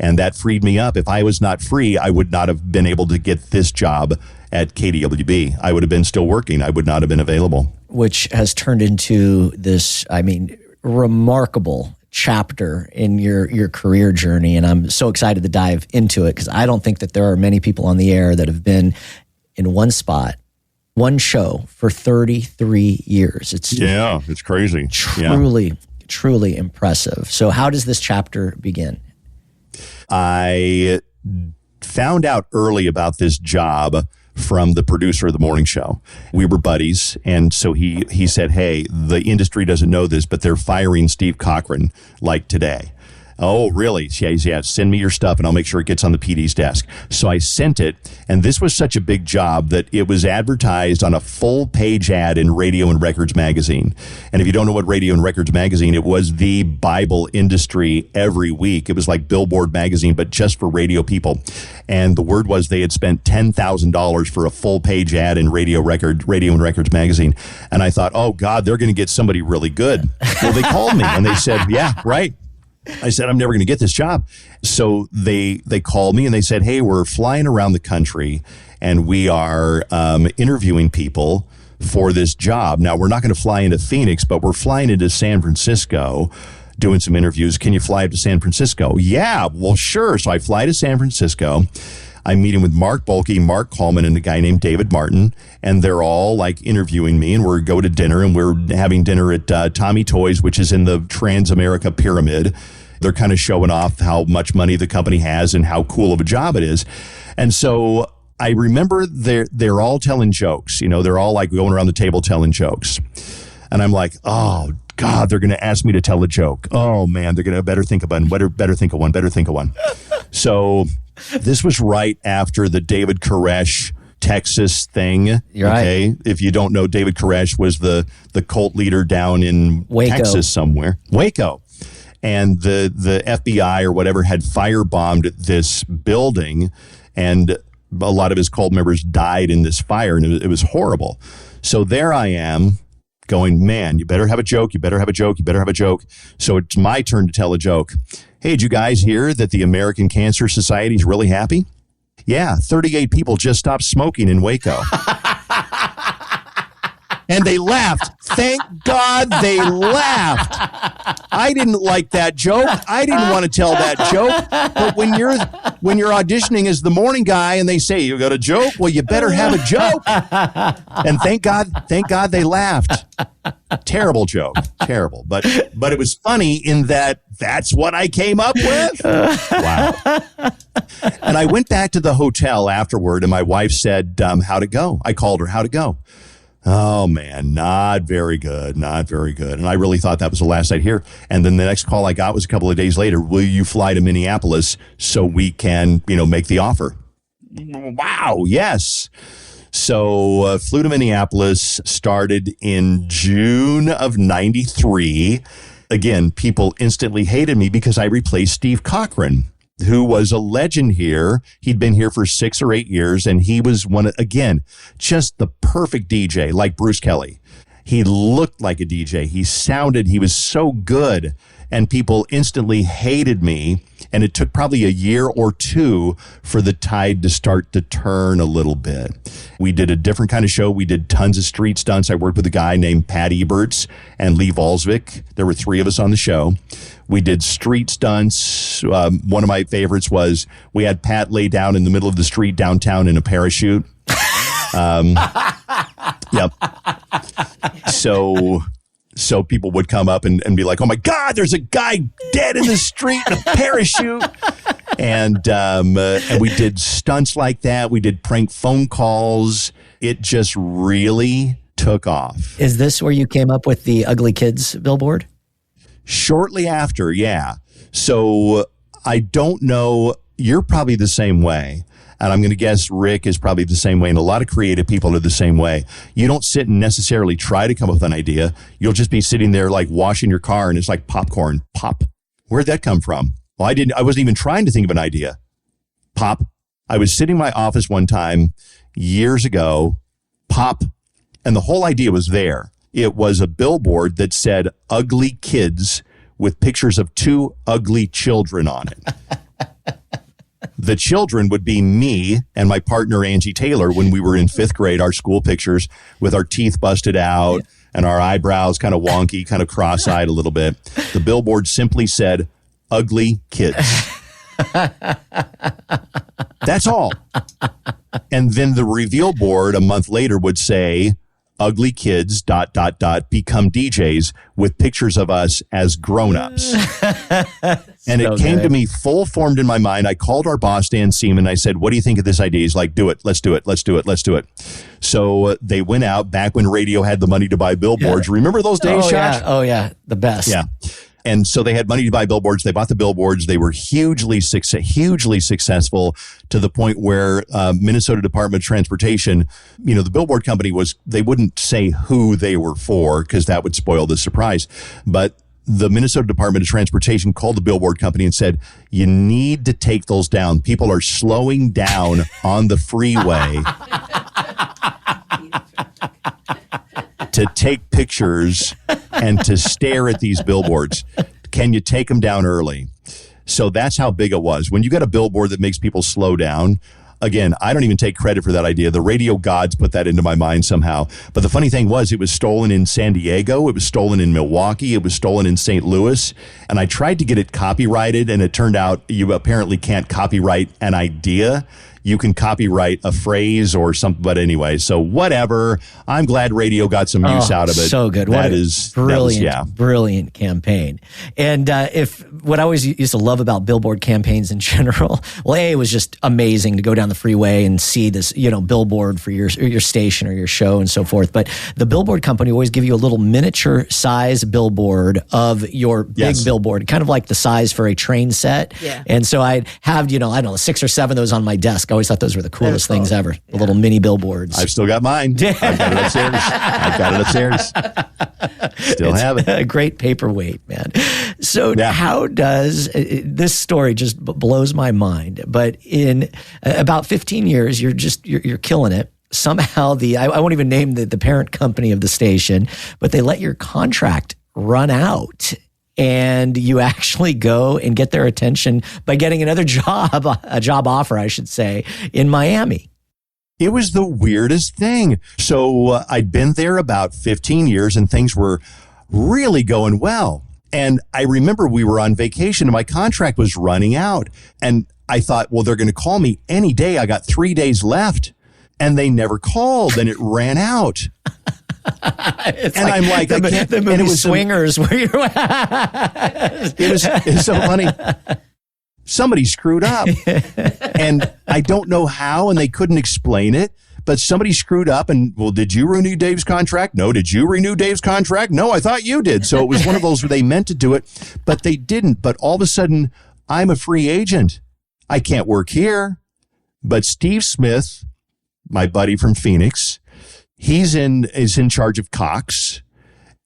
And that freed me up. If I was not free, I would not have been able to get this job at KDWB. I would have been still working. I would not have been available. Which
has turned into this, remarkable chapter in your career journey. And I'm so excited to dive into it because I don't think that there are many people on the air that have been in one spot, one show for 33 years. It's
crazy.
Truly impressive. So how does this chapter begin?
I found out early about this job from the producer of the morning show. We were buddies, and so he said, hey, the industry doesn't know this, but they're firing Steve Cochran like today. Oh, really? Yeah, send me your stuff and I'll make sure it gets on the PD's desk. So I sent it, and this was such a big job that it was advertised on a full-page ad in Radio and Records magazine. And if you don't know what Radio and Records magazine, it was the Bible industry every week. It was like Billboard magazine, but just for radio people. And the word was they had spent $10,000 for a full-page ad in Radio and Records magazine. And I thought, oh, God, they're going to get somebody really good. Well, they called me, and they said, yeah, right. I said, I'm never going to get this job. So they called me and they said, hey, we're flying around the country and we are interviewing people for this job. Now, we're not going to fly into Phoenix, but we're flying into San Francisco doing some interviews. Can you fly up to San Francisco? Yeah, well, sure. So I fly to San Francisco. I'm meeting with Mark Bolke, Mark Coleman, and a guy named David Martin, and they're all like interviewing me, and we're go to dinner, and we're having dinner at Tommy Toys, which is in the Transamerica Pyramid. They're kind of showing off how much money the company has and how cool of a job it is. And so I remember they're all telling jokes. They're all like going around the table telling jokes. And I'm like, oh, God, they're going to ask me to tell a joke. Oh, man, they're going to better think of one. So this was right after the David Koresh Texas thing.
You're
okay. Right. If you don't know, David Koresh was the cult leader down in
Waco.
Texas somewhere. Waco. And the FBI or whatever had firebombed this building, and a lot of his cult members died in this fire, and it was horrible. So there I am going, man, you better have a joke. So it's my turn to tell a joke. Hey, did you guys hear that the American Cancer Society is really happy? Yeah, 38 people just stopped smoking in Waco. And they laughed. Thank God they laughed. I didn't like that joke. I didn't want to tell that joke. But when you're auditioning as the morning guy and they say, you got a joke? Well, you better have a joke. And thank God they laughed. Terrible joke. Terrible. But it was funny in that that's what I came up with. Wow. And I went back to the hotel afterward and my wife said, how'd it go? I called her, how'd it go? Oh, man, not very good, not very good. And I really thought that was the last I'd hear. And then the next call I got was a couple of days later. Will you fly to Minneapolis so we can, make the offer? Wow, yes. So flew to Minneapolis, started in June of 93. Again, people instantly hated me because I replaced Steve Cochran, who was a legend here. He'd been here for 6 or 8 years, and he was just the perfect DJ, like Bruce Kelly. He looked like a DJ. He was so good, and people instantly hated me. And it took probably a year or two for the tide to start to turn a little bit. We did a different kind of show. We did tons of street stunts. I worked with a guy named Pat Eberts and Lee Valsvik. There were 3 of us on the show. We did street stunts. One of my favorites was we had Pat lay down in the middle of the street downtown in a parachute. Yep. So people would come up and be like, oh, my God, there's a guy dead in the street in a parachute. And we did stunts like that. We did prank phone calls. It just really took off.
Is this where you came up with the Ugly Kids billboard?
Shortly after, yeah. So I don't know. You're probably the same way. And I'm going to guess Rick is probably the same way. And a lot of creative people are the same way. You don't sit and necessarily try to come up with an idea. You'll just be sitting there like washing your car and it's like popcorn. Pop. Where'd that come from? Well, I wasn't even trying to think of an idea. Pop. I was sitting in my office one time years ago. Pop. And the whole idea was there. It was a billboard that said ugly kids with pictures of 2 ugly children on it. The children would be me and my partner, Angie Taylor, when we were in 5th grade, our school pictures with our teeth busted out and our eyebrows kind of wonky, kind of cross-eyed a little bit. The billboard simply said, ugly kids. That's all. And then the reveal board a month later would say, ugly kids, ... become DJs with pictures of us as grown-ups. And it came to me full formed in my mind. I called our boss, Dan Seaman. I said, what do you think of this idea? He's like, do it. Let's do it. Let's do it. Let's do it. So they went out back when radio had the money to buy billboards. Yeah. Remember those days, Josh?
Yeah. Oh, yeah. The best.
Yeah. And so they had money to buy billboards. They bought the billboards. They were hugely successful to the point where Minnesota Department of Transportation, the billboard company they wouldn't say who they were for because that would spoil the surprise. But the Minnesota Department of Transportation called the billboard company and said, you need to take those down. People are slowing down on the freeway to take pictures and to stare at these billboards. Can you take them down early? So that's how big it was. When you got a billboard that makes people slow down, again, I don't even take credit for that idea. The radio gods put that into my mind somehow. But the funny thing was, it was stolen in San Diego. It was stolen in Milwaukee. It was stolen in St. Louis. And I tried to get it copyrighted, and it turned out you apparently can't copyright an idea. You can copyright a phrase or something, but anyway, so whatever. I'm glad radio got some use out of it.
So good. Brilliant campaign. And what I always used to love about billboard campaigns in general, well, it was just amazing to go down the freeway and see this, billboard for your station or your show and so forth. But the billboard company always give you a little miniature size billboard of your big billboard, kind of like the size for a train set. Yeah. And so I'd have, I don't know, 6 or 7 of those on my desk. I always thought those were the coolest things ever. The little mini billboards.
I've still got mine. I've got it upstairs. Still have it.
A great paperweight, man. So how does this story just blows my mind? But in about 15 years, you're killing it. Somehow I won't even name the parent company of the station, but they let your contract run out. and you actually go and get their attention by getting another job, a job offer, I should say, in Miami.
It was the weirdest thing. So I'd been there about 15 years and things were really going well. And I remember we were on vacation and my contract was running out. And I thought, well, they're going to call me any day. I got 3 days left. And they never called and it ran out. I'm like,
the movie
and it was
Swingers, where you're
it was so funny. Somebody screwed up and I don't know how, and they couldn't explain it, but somebody screwed up and, well, did you renew Dave's contract? No. Did you renew Dave's contract? No, I thought you did. So it was one of those where they meant to do it, but they didn't. But all of a sudden, I'm a free agent. I can't work here. But Steve Smith, my buddy from Phoenix, is in charge of Cox,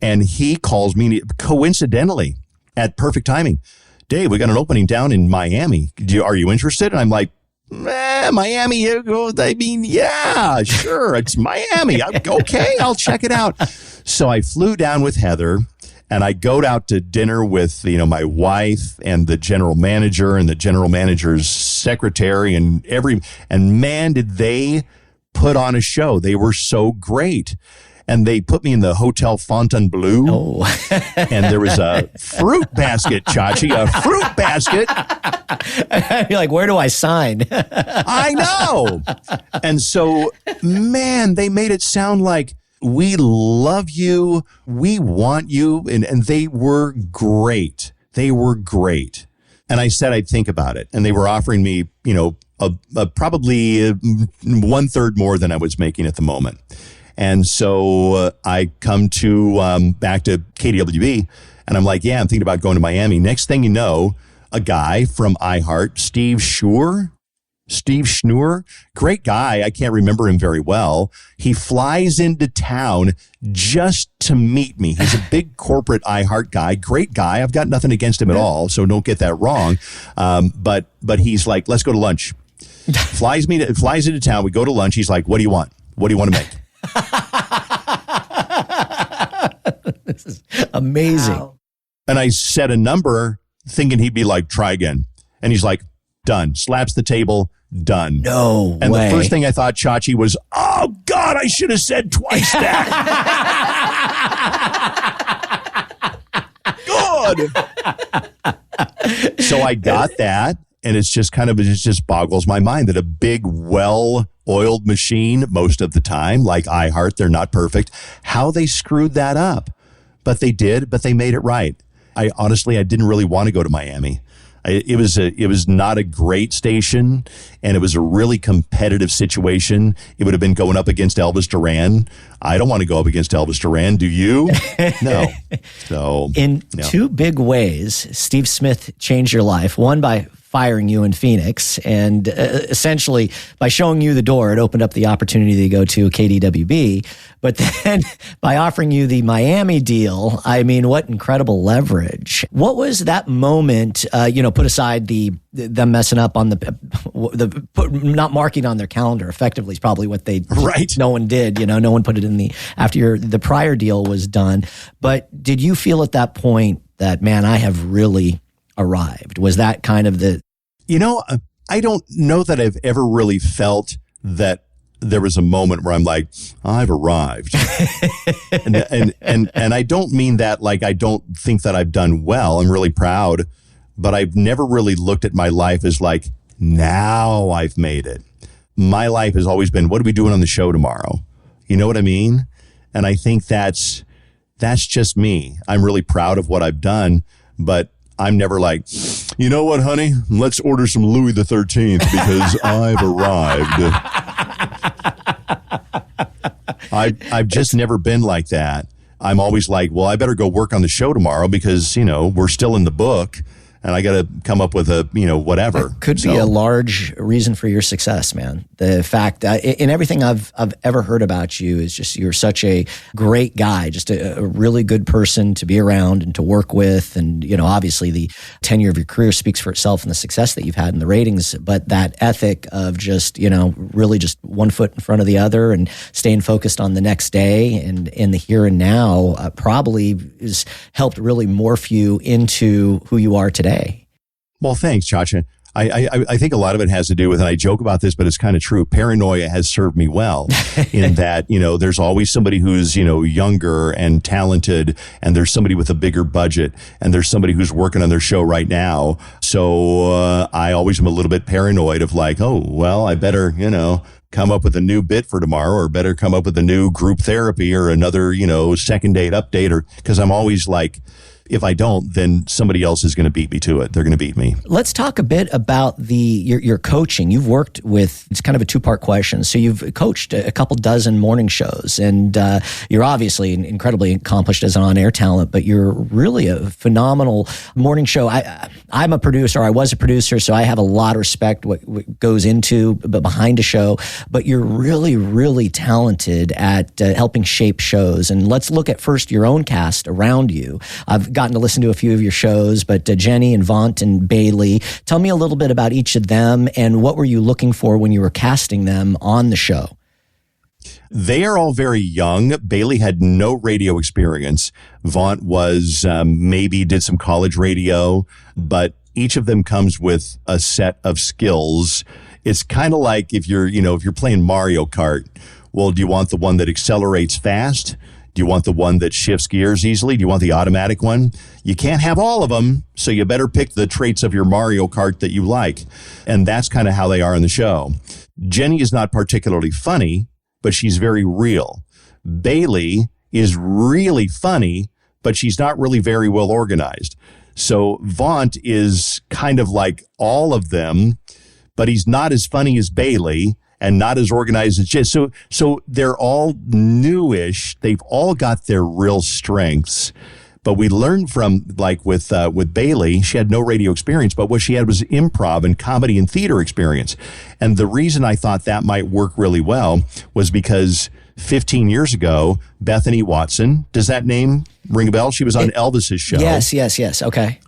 and he calls me coincidentally at perfect timing. Dave, we got an opening down in Miami. Are you interested? And I'm like, Miami? I mean, yeah, sure. It's Miami. Okay, I'll check it out. So I flew down with Heather and I go out to dinner with, my wife and the general manager and the general manager's secretary and man, did they put on a show. They were so great. And they put me in the Hotel Fontainebleau.
Oh.
And there was a fruit basket, Chachi, a fruit basket.
You're like, where do I sign?
I know. And so, man, they made it sound like we love you. We want you. And they were great. They were great. And I said I'd think about it. And they were offering me, probably 1/3 more than I was making at the moment. And so I come to back to KDWB and I'm like, yeah, I'm thinking about going to Miami. Next thing you know, a guy from iHeart, Steve Schnur, great guy. I can't remember him very well. He flies into town just to meet me. He's a big corporate iHeart guy, great guy. I've got nothing against him at all, so don't get that wrong. But he's like, let's go to lunch. Flies into town. We go to lunch. He's like, what do you want? What do you want to make?
This is amazing.
Wow.
And I said a number thinking he'd be like, try again. And he's like, done. Slaps the table, done.
No
And
way.
the first thing I thought, Chachi, was, oh, God, I should have said twice that. Good. So I got that. And it just boggles my mind that a big, well-oiled machine, most of the time, like iHeart, they're not perfect, how they screwed that up. But they did, but they made it right. I didn't really want to go to Miami. It was not a great station, and it was a really competitive situation. It would have been going up against Elvis Duran. I don't want to go up against Elvis Duran. Do you? No. So
in two big ways, Steve Smith changed your life. One, by firing you in Phoenix, and essentially by showing you the door, it opened up the opportunity to go to KDWB. But then by offering you the Miami deal, I mean, what incredible leverage. What was that moment, put aside them messing up on not marking on their calendar effectively is probably what they,
right.
No one did, no one put it in after the prior deal was done. But did you feel at that point that, man, I have really arrived? Was that kind of
I don't know that I've ever really felt that there was a moment where I'm like, I've arrived. and I don't mean that like I don't think that I've done well. I'm really proud, but I've never really looked at my life as like, now I've made it. My life has always been, what are we doing on the show tomorrow? You know what I mean? And I think that's just me. I'm really proud of what I've done, but I'm never like, you know what, honey? Let's order some Louis the 13th because I've arrived. I've just never been like that. I'm always like, well, I better go work on the show tomorrow because, we're still in the book. and I got to come up with a, whatever.
That could be a large reason for your success, man. The fact in everything I've ever heard about you is just you're such a great guy, just a really good person to be around and to work with. And, obviously the tenure of your career speaks for itself and the success that you've had in the ratings, but that ethic of just, really just one foot in front of the other and staying focused on the next day and in the here and now probably has helped really morph you into who you are today.
Well, thanks, Chachi. I think a lot of it has to do with, and I joke about this, but it's kind of true. Paranoia has served me well in that, there's always somebody who's, younger and talented, and there's somebody with a bigger budget, and there's somebody who's working on their show right now. So I always am a little bit paranoid of like, oh, well, I better, come up with a new bit for tomorrow, or better come up with a new group therapy or another, second date update, or because I'm always like, if I don't, then somebody else is going to beat me to it. They're going to beat me.
Let's talk a bit about your coaching. You've worked with, it's kind of a two-part question. So you've coached a couple dozen morning shows, and you're obviously incredibly accomplished as an on-air talent, but you're really a phenomenal morning show. I'm a producer. I was a producer, so I have a lot of respect what goes into behind a show, but you're really, really talented at helping shape shows. And let's look at first your own cast around you. I've gotten to listen to a few of your shows, but Jenny and Vaunt and Bailey, tell me a little bit about each of them and what were you looking for when you were casting them on the show?
They are all very young. Bailey had no radio experience. Vaunt was maybe did some college radio, but each of them comes with a set of skills. It's kind of like if you're playing Mario Kart. Well, do you want the one that accelerates fast? Do you want the one that shifts gears easily? Do you want the automatic one? You can't have all of them, so you better pick the traits of your Mario Kart that you like. And that's kind of how they are in the show. Jenny is not particularly funny, but she's very real. Bailey is really funny, but she's not really very well organized. So Vaunt is kind of like all of them, but he's not as funny as Bailey and not as organized as Jen. So they're all newish. They've all got their real strengths. But we learned from, like with Bailey, she had no radio experience, but what she had was improv and comedy and theater experience. And the reason I thought that might work really well was because 15 years ago, Bethany Watson, does that name ring a bell? She was on Elvis's show.
Yes. Okay.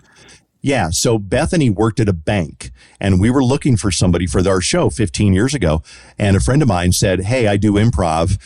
Yeah, so Bethany worked at a bank, and we were looking for somebody for our show 15 years ago. And a friend of mine said, hey, I do improv.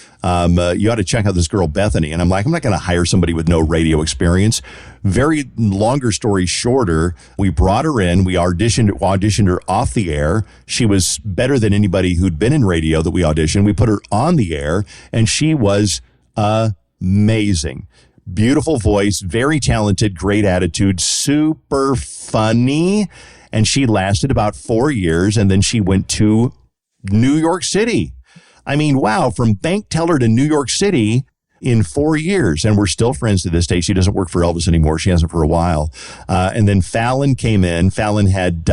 You ought to check out this girl, Bethany. And I'm like, I'm not going to hire somebody with no radio experience. Very longer story shorter, we brought her in. We auditioned her off the air. She was better than anybody who'd been in radio that we auditioned. We put her on the air, and she was amazing. Beautiful voice, very talented, great attitude, super funny. And she lasted about 4 years, and then she went to New York City. I mean, wow, from bank teller to New York City in 4 years. And we're still friends to this day. She doesn't work for Elvis anymore. She hasn't for a while. And then Fallon came in. Fallon had,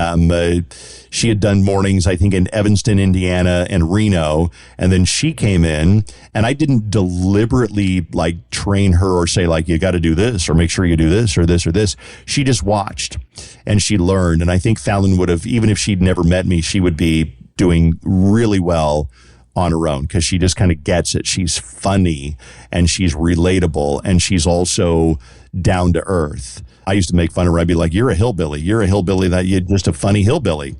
she had done mornings, I think, in Evanston, Indiana and Reno. And then she came in, and I didn't deliberately like train her or say like, you got to do this or make sure you do this or this or this. She just watched and she learned. And I think Fallon would have, even if she'd never met me, she would be doing really well on her own because she just kind of gets it. She's funny and she's relatable and she's also down to earth. I used to make fun of her. I'd be like, you're a hillbilly. You're a hillbilly, that you're just a funny hillbilly.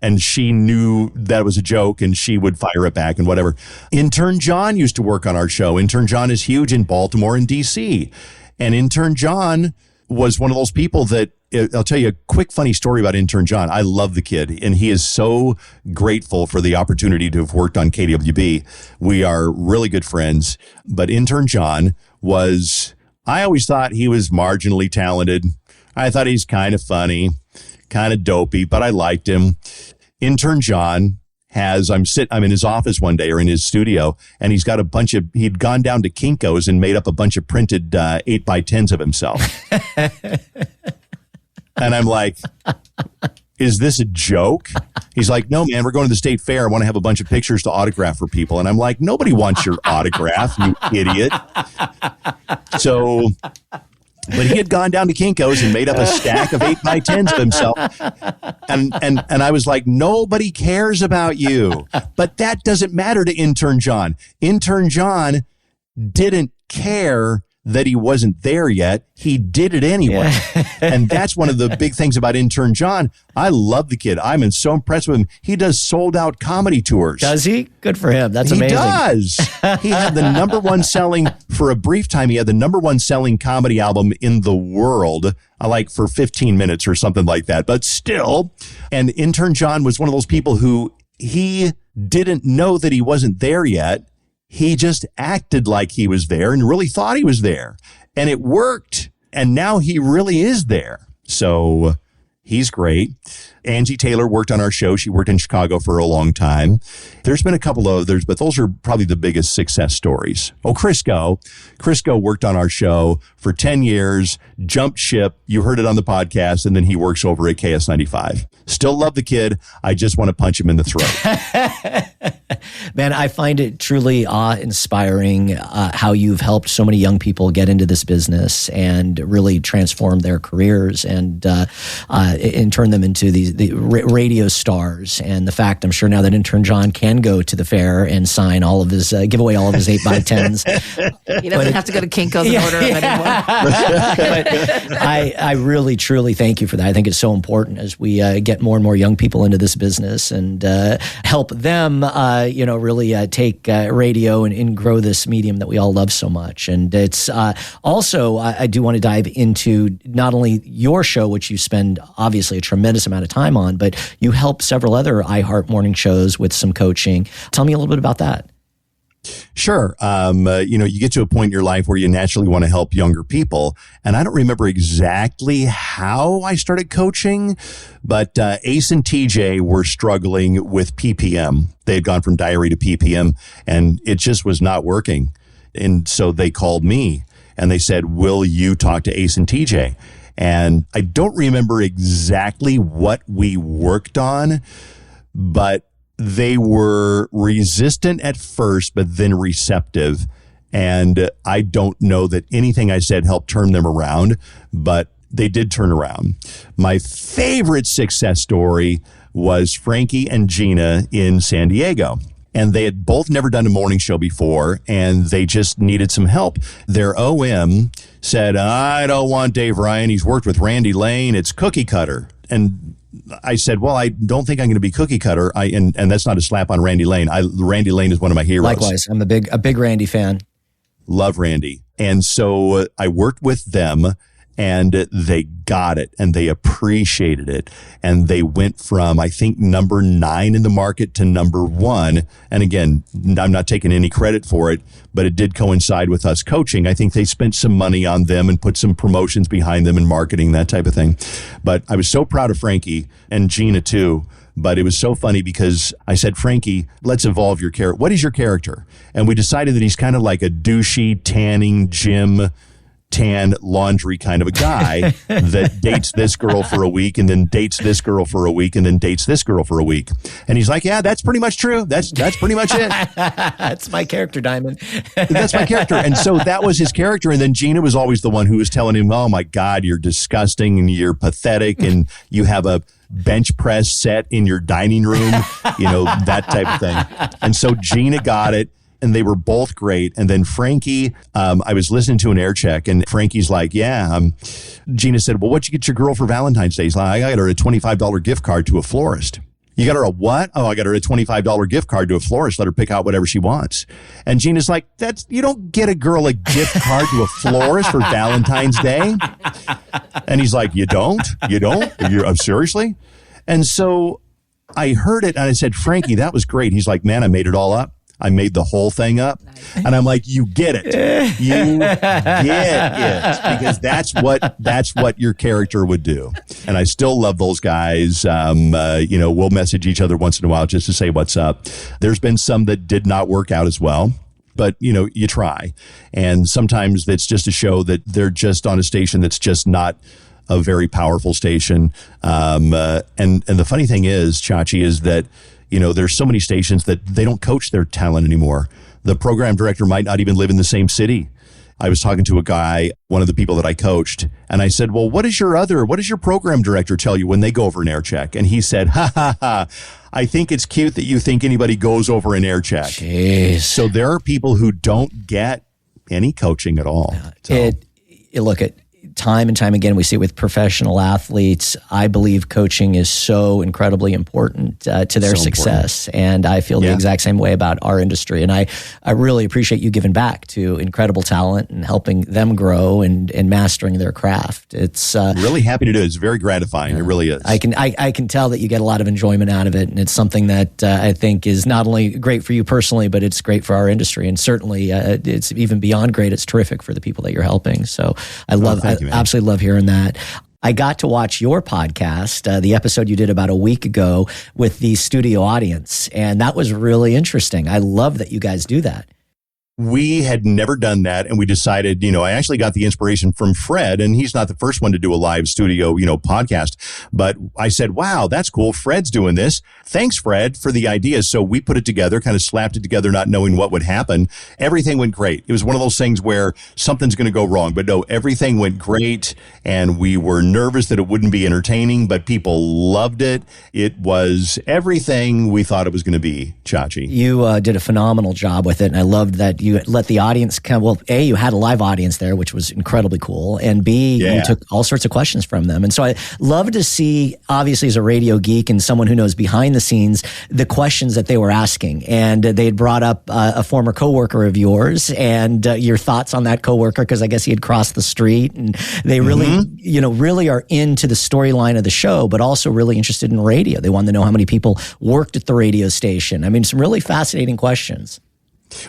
And she knew that was a joke and she would fire it back and whatever. Intern John used to work on our show. Intern John is huge in Baltimore and DC. And Intern John was one of those people that, I'll tell you a quick funny story about Intern John. I love the kid, and he is so grateful for the opportunity to have worked on KDWB. We are really good friends, but Intern John I always thought he was marginally talented. I thought he's kind of funny, kind of dopey, but I liked him. Intern John I'm in his office one day or in his studio, and he'd gone down to Kinko's and made up a bunch of printed 8x10s of himself. And I'm like, is this a joke? He's like, no, man, we're going to the state fair. I want to have a bunch of pictures to autograph for people. And I'm like, nobody wants your autograph, you idiot. So But he had gone down to Kinko's and made up a stack of 8x10s of himself. And I was like, nobody cares about you. But that doesn't matter to Intern John. Intern John didn't care that he wasn't there yet. He did it anyway. And that's one of the big things about Intern John. I love the kid. I'm so impressed with him. He does sold out comedy tours.
Does he? Good for him. That's amazing.
He does. He had the number one selling, for a brief time, he had the number one selling comedy album in the world, like for 15 minutes or something like that. But still, and Intern John was one of those people who he didn't know that he wasn't there yet. He just acted like he was there and really thought he was there. And it worked. And now he really is there. So he's great. Angie Taylor worked on our show. She worked in Chicago for a long time. There's been a couple of others, but those are probably the biggest success stories. Oh, Crisco. Crisco worked on our show for 10 years, jumped ship. You heard it on the podcast, and then he works over at KS95. Still love the kid. I just want to punch him in the throat.
Man, I find it truly awe-inspiring how you've helped so many young people get into this business and really transform their careers and turn them into the radio stars. And the fact, I'm sure now that Intern John can go to the fair and sign all of his, give away all of his 8x10s.
He doesn't have to go to Kinko's and order them anymore.
But I really, truly thank you for that. I think it's so important as we get more and more young people into this business and help them, really take radio and grow this medium that we all love so much. And it's also, I do want to dive into not only your show, which you spend obviously a tremendous amount of time on, but you help several other iHeart morning shows with some coaching. Tell me a little bit about that.
Sure. You get to a point in your life where you naturally want to help younger people. And I don't remember exactly how I started coaching, but Ace and TJ were struggling with PPM. They had gone from diary to PPM, and it just was not working. And so they called me and they said, will you talk to Ace and TJ? And I don't remember exactly what we worked on, but they were resistant at first, but then receptive. And I don't know that anything I said helped turn them around, but they did turn around. My favorite success story was Frankie and Gina in San Diego. And they had both never done a morning show before, and they just needed some help. Their OM said, I don't want Dave Ryan. He's worked with Randy Lane. It's cookie cutter. And I said, well, I don't think I'm going to be cookie cutter. And that's not a slap on Randy Lane. Randy Lane is one of my heroes.
Likewise, I'm a big Randy fan.
Love Randy. And so I worked with them, and they got it, and they appreciated it. And they went from, I think, number 9 in the market to number 1. And again, I'm not taking any credit for it, but it did coincide with us coaching. I think they spent some money on them and put some promotions behind them and marketing, that type of thing. But I was so proud of Frankie and Gina too. But it was so funny because I said, Frankie, let's evolve your character. What is your character? And we decided that he's kind of like a douchey, tanning, gym, tan laundry kind of a guy that dates this girl for a week and then dates this girl for a week and then dates this girl for a week. And he's like, yeah, that's pretty much true. That's pretty much it.
That's my character, Diamond.
That's my character. And so that was his character. And then Gina was always the one who was telling him, oh my God, you're disgusting and you're pathetic and you have a bench press set in your dining room, that type of thing. And so Gina got it. And they were both great. And then Frankie, I was listening to an air check, and Frankie's like, Gina said, well, what'd you get your girl for Valentine's Day? He's like, I got her a $25 gift card to a florist. You got her a what? Oh, I got her a $25 gift card to a florist. Let her pick out whatever she wants. And Gina's like, you don't get a girl a gift card to a florist for Valentine's Day. And he's like, you don't? Seriously? And so I heard it and I said, Frankie, that was great. He's like, man, I made it all up. I made the whole thing up. Nice. And I'm like, you get it. You get it. Because that's what your character would do. And I still love those guys. We'll message each other once in a while just to say what's up. There's been some that did not work out as well. But, you try. And sometimes it's just a show that they're just on a station that's just not a very powerful station. And the funny thing is, Chachi, is that there's so many stations that they don't coach their talent anymore. The program director might not even live in the same city. I was talking to a guy, one of the people that I coached, and I said, well, what does your program director tell you when they go over an air check? And he said, ha, ha, ha, I think it's cute that you think anybody goes over an air check.
Jeez.
So there are people who don't get any coaching at all. So.
Look at time and time again, we see it with professional athletes. I believe coaching is so incredibly important to their success. And I feel the exact same way about our industry. And I really appreciate you giving back to incredible talent and helping them grow and mastering their craft. It's
really happy to do it. It's very gratifying. It really is.
I can tell that you get a lot of enjoyment out of it. And it's something that I think is not only great for you personally, but it's great for our industry. And certainly it's even beyond great. It's terrific for the people that you're helping. So I absolutely love hearing that. I got to watch your podcast, the episode you did about a week ago with the studio audience, and that was really interesting. I love that you guys do that.
We had never done that, and we decided, I actually got the inspiration from Fred, and he's not the first one to do a live studio, podcast, but I said, wow, that's cool. Fred's doing this. Thanks, Fred, for the idea. So we put it together, kind of slapped it together, not knowing what would happen. Everything went great. It was one of those things where something's going to go wrong, but no, everything went great, and we were nervous that it wouldn't be entertaining, but people loved it. It was everything we thought it was going to be, Chachi.
You did a phenomenal job with it, and I loved that you let the audience come. Well, A, you had a live audience there, which was incredibly cool. And B, you took all sorts of questions from them. And so I love to see, obviously, as a radio geek and someone who knows behind the scenes, the questions that they were asking. And they had brought up a former coworker of yours and your thoughts on that coworker, because I guess he had crossed the street. And they really, really are into the storyline of the show, but also really interested in radio. They wanted to know how many people worked at the radio station. I mean, some really fascinating questions.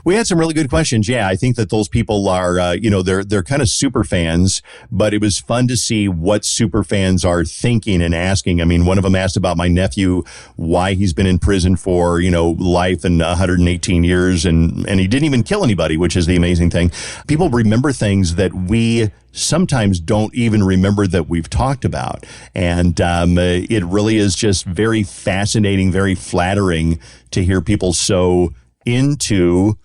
We had some really good questions. Yeah, I think that those people are, they're kind of super fans, but it was fun to see what super fans are thinking and asking. I mean, one of them asked about my nephew, why he's been in prison for, life and 118 years, and he didn't even kill anybody, which is the amazing thing. People remember things that we sometimes don't even remember that we've talked about. And it really is just very fascinating, very flattering to hear people so into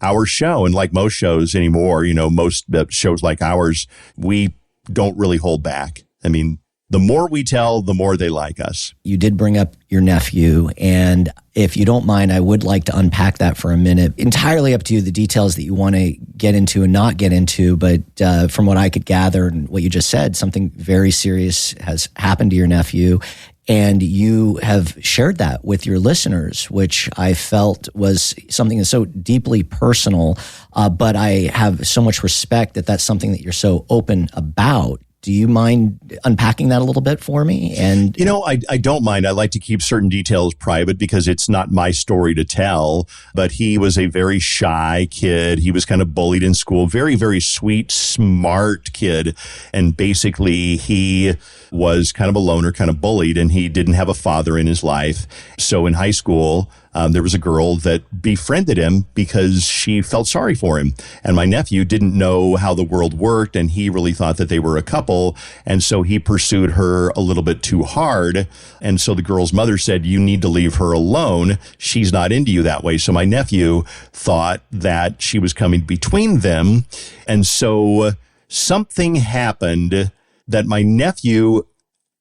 our show. And like most shows anymore, most shows like ours, we don't really hold back. I mean, the more we tell, the more they like us. You
did bring up your nephew, and if you don't mind, I would like to unpack that for a minute. Entirely up to you, the details that you want to get into and not get into, but from what I could gather and what you just said, something very serious has happened to your nephew. And you have shared that with your listeners, which I felt was something that's so deeply personal. But I have so much respect that that's something that you're so open about. Do you mind unpacking that a little bit for me? And
I don't mind. I like to keep certain details private because it's not my story to tell. But he was a very shy kid. He was kind of bullied in school. Very, very sweet, smart kid. And basically, he was kind of a loner, kind of bullied, and he didn't have a father in his life. So in high school, there was a girl that befriended him because she felt sorry for him. And my nephew didn't know how the world worked, and he really thought that they were a couple. And so he pursued her a little bit too hard. And so the girl's mother said, you need to leave her alone. She's not into you that way. So my nephew thought that she was coming between them. And so something happened that my nephew,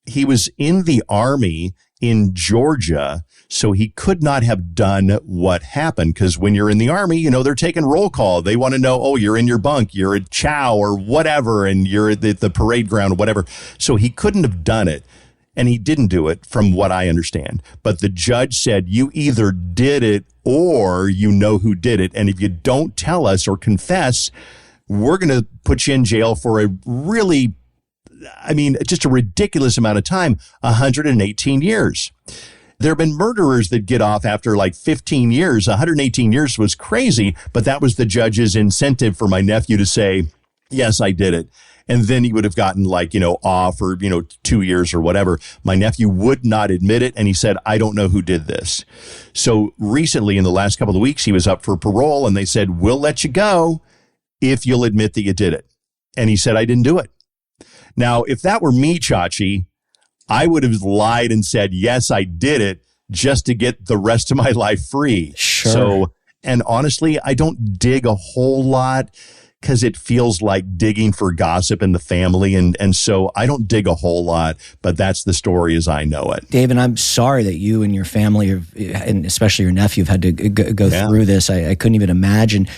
he was in the Army in Georgia, so he could not have done what happened. Because when you're in the Army, they're taking roll call. They want to know, oh, you're in your bunk, you're at chow or whatever, and you're at the parade ground, whatever. So he couldn't have done it. And he didn't do it, from what I understand. But the judge said, you either did it or you know who did it. And if you don't tell us or confess, we're going to put you in jail for a really, just a ridiculous amount of time, 118 years. There have been murderers that get off after like 15 years. 118 years was crazy, but that was the judge's incentive for my nephew to say, yes, I did it. And then he would have gotten off for, 2 years or whatever. My nephew would not admit it. And he said, I don't know who did this. So recently, in the last couple of weeks, he was up for parole, and they said, we'll let you go if you'll admit that you did it. And he said, I didn't do it. Now, if that were me, Chachi, I would have lied and said, yes, I did it, just to get the rest of my life free.
Sure.
So, and honestly, I don't dig a whole lot, because it feels like digging for gossip in the family. And so I don't dig a whole lot, but that's the story as I know it.
Dave, and I'm sorry that you and your family, and especially your nephew, have had to go through this. I couldn't even imagine.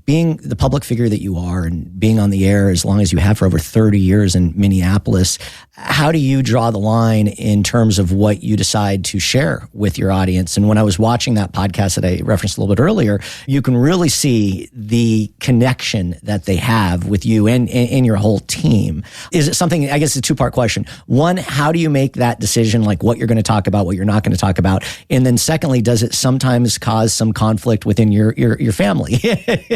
Being the public figure that you are and being on the air as long as you have for over 30 years in Minneapolis, how do you draw the line in terms of what you decide to share with your audience? And when I was watching that podcast that I referenced a little bit earlier, you can really see the connection that they have with you and your whole team. Is it something, I guess it's a two-part question. One, how do you make that decision, like what you're going to talk about, what you're not going to talk about? And then secondly, does it sometimes cause some conflict within your family?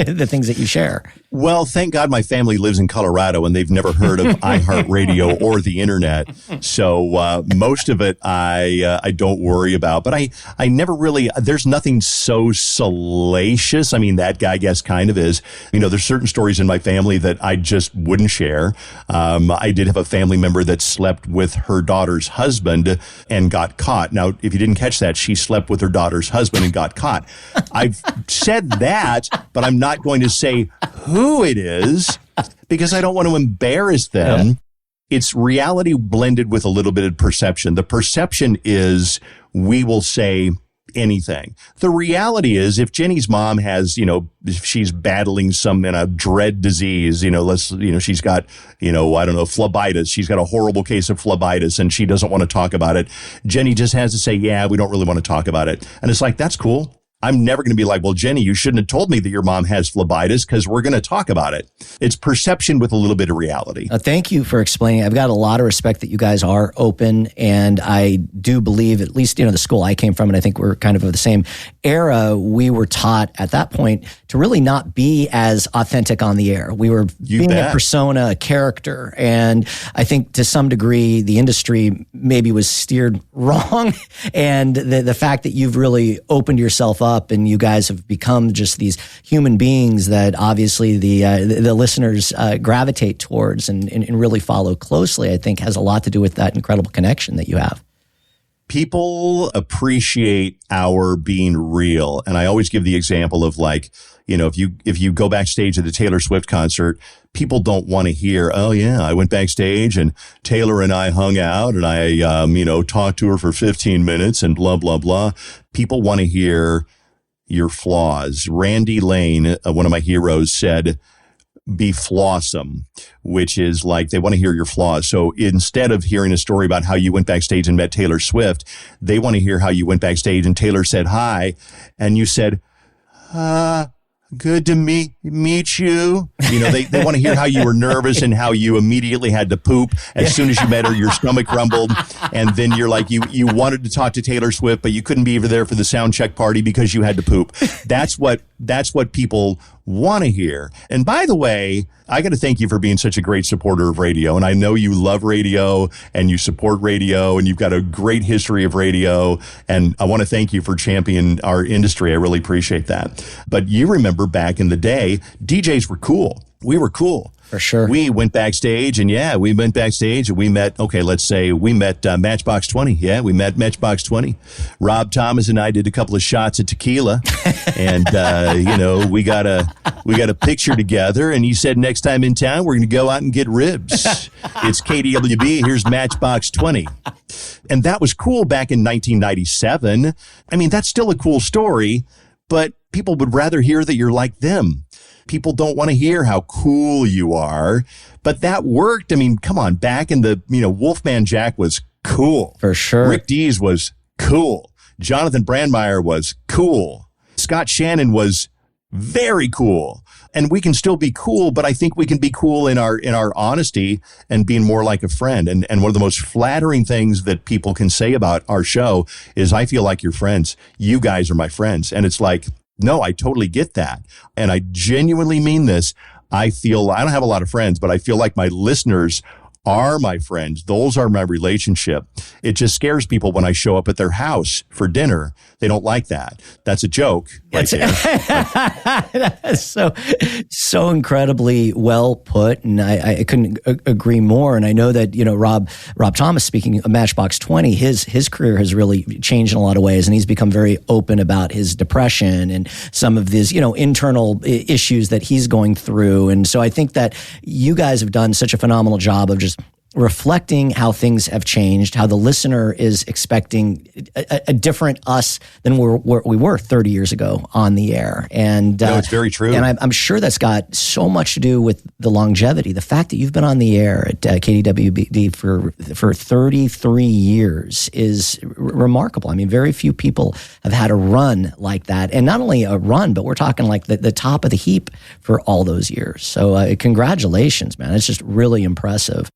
The things that you share?
Well, thank God my family lives in Colorado and they've never heard of iHeartRadio or the internet. So most of it I don't worry about. But I never really, there's nothing so salacious. I mean, that guy, I guess, kind of is. You know, there's certain stories in my family that I just wouldn't share. I did have a family member that slept with her daughter's husband and got caught. Now, if you didn't catch that, she slept with her daughter's husband and got caught. I've said that, but I'm not going to say who it is because I don't want to embarrass them. Yeah. It's reality blended with a little bit of perception. The perception is we will say anything. The reality is if Jenny's mom has, if she's battling some dread disease, she's got, phlebitis. She's got a horrible case of phlebitis and she doesn't want to talk about it. Jenny just has to say, yeah, we don't really want to talk about it. And it's like, that's cool. I'm never going to be like, well, Jenny, you shouldn't have told me that your mom has phlebitis because we're going to talk about it. It's perception with a little bit of reality.
Thank you for explaining. I've got a lot of respect that you guys are open. And I do believe, at least, the school I came from, and I think we're kind of the same era, we were taught at that point to really not be as authentic on the air. We were being a persona, a character. And I think to some degree, the industry maybe was steered wrong. And the fact that you've really opened yourself up and you guys have become just these human beings that obviously the listeners gravitate towards and really follow closely, I think has a lot to do with that incredible connection that you have.
People appreciate our being real. And I always give the example of if you go backstage at the Taylor Swift concert, people don't want to hear, oh yeah, I went backstage and Taylor and I hung out and I, talked to her for 15 minutes and blah, blah, blah. People want to hear your flaws. Randy Lane, one of my heroes, said, be flawsome, which is like they want to hear your flaws. So instead of hearing a story about how you went backstage and met Taylor Swift, they want to hear how you went backstage and Taylor said hi and you said, good to meet you. They want to hear how you were nervous and how you immediately had to poop as soon as you met her, your stomach rumbled. And then you're like, you wanted to talk to Taylor Swift, but you couldn't be there for the sound check party because you had to poop. That's what people want to hear. And by the way, I got to thank you for being such a great supporter of radio. And I know you love radio and you support radio and you've got a great history of radio. And I want to thank you for championing our industry. I really appreciate that. But you remember back in the day, DJs were cool. We were cool.
For sure.
We went backstage and we met, we met Matchbox 20. Yeah, we met Matchbox 20. Rob Thomas and I did a couple of shots of tequila and, we got a picture together and he said, next time in town, we're going to go out and get ribs. It's KDWB. Here's Matchbox 20. And that was cool back in 1997. I mean, that's still a cool story, but people would rather hear that you're like them. People don't want to hear how cool you are, but that worked. I mean, come on, back in the, Wolfman Jack was cool.
For sure.
Rick Dees was cool. Jonathan Brandmeier was cool. Scott Shannon was very cool. And we can still be cool, but I think we can be cool in our honesty and being more like a friend. And one of the most flattering things that people can say about our show is, I feel like you're friends. You guys are my friends. And it's like, no, I totally get that. And I genuinely mean this. I don't have a lot of friends, but I feel like my listeners are my friends. Those are my relationship. It just scares people when I show up at their house for dinner. They don't like that. That's a joke right there.
That's so incredibly well put, and I couldn't agree more. And I know that, you know, Rob Thomas, speaking of Matchbox 20, his career has really changed in a lot of ways, and he's become very open about his depression and some of these, you know, internal issues that he's going through. And so I think that you guys have done such a phenomenal job of just reflecting how things have changed, how the listener is expecting a different us than we were 30 years ago on the air. And
no, it's very true.
And I'm sure that's got so much to do with the longevity. The fact that you've been on the air at KDWB for 33 years is remarkable. I mean, very few people have had a run like that. And not only a run, but we're talking like the top of the heap for all those years. So congratulations, man. It's just really impressive.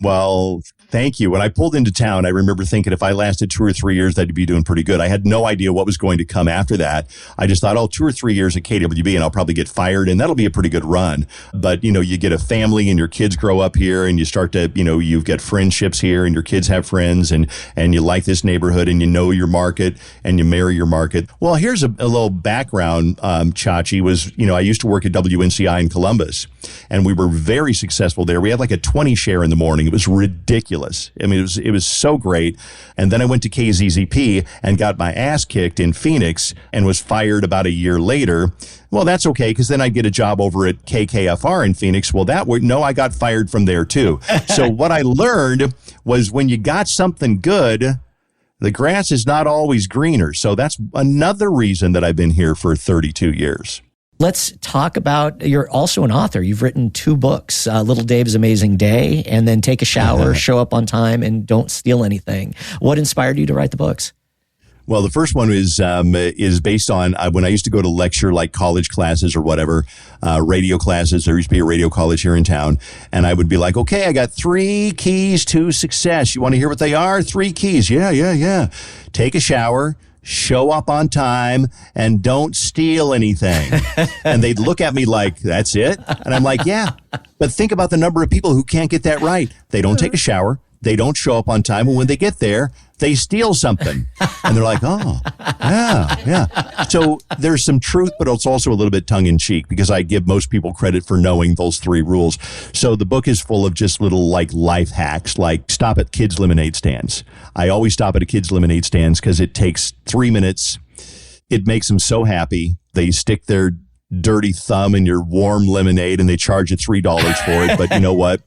Well, thank you. When I pulled into town, I remember thinking if I lasted 2 or 3 years, I'd be doing pretty good. I had no idea what was going to come after that. I just thought, 2 or 3 years at KDWB and I'll probably get fired, and that'll be a pretty good run. But, you know, you get a family and your kids grow up here and you start to, you know, you've got friendships here and your kids have friends and you like this neighborhood and you know your market and you marry your market. Well, here's a little background, Chachi, was, you know, I used to work at WNCI in Columbus and we were very successful there. We had like a 20 share in the morning. It was ridiculous. I mean, it was so great. And then I went to KZZP and got my ass kicked in Phoenix and was fired about a year later. Well, that's okay, because then I'd get a job over at KKFR in Phoenix. Well, I got fired from there too. So what I learned was when you got something good, the grass is not always greener. So that's another reason that I've been here for 32 years.
Let's talk about, you're also an author. You've written 2 books, Little Dave's Amazing Day, and then Take a Shower, Show Up on Time, and Don't Steal Anything. What inspired you to write the books?
Well, the first one is based on when I used to go to lecture, like college classes or whatever, radio classes. There used to be a radio college here in town. And I would be like, okay, I got 3 keys to success. You want to hear what they are? 3 keys. Yeah. Take a shower, show up on time, and don't steal anything. And they'd look at me like, that's it? And I'm like, yeah. But think about the number of people who can't get that right. They don't take a shower. They don't show up on time. And when they get there, they steal something. And they're like, oh, yeah. So there's some truth, but it's also a little bit tongue in cheek because I give most people credit for knowing those 3 rules. So the book is full of just little like life hacks, like stop at kids' lemonade stands. I always stop at a kids' lemonade stands because it takes 3 minutes. It makes them so happy. They stick their dirty thumb in your warm lemonade and they charge you $3 for it. But you know what?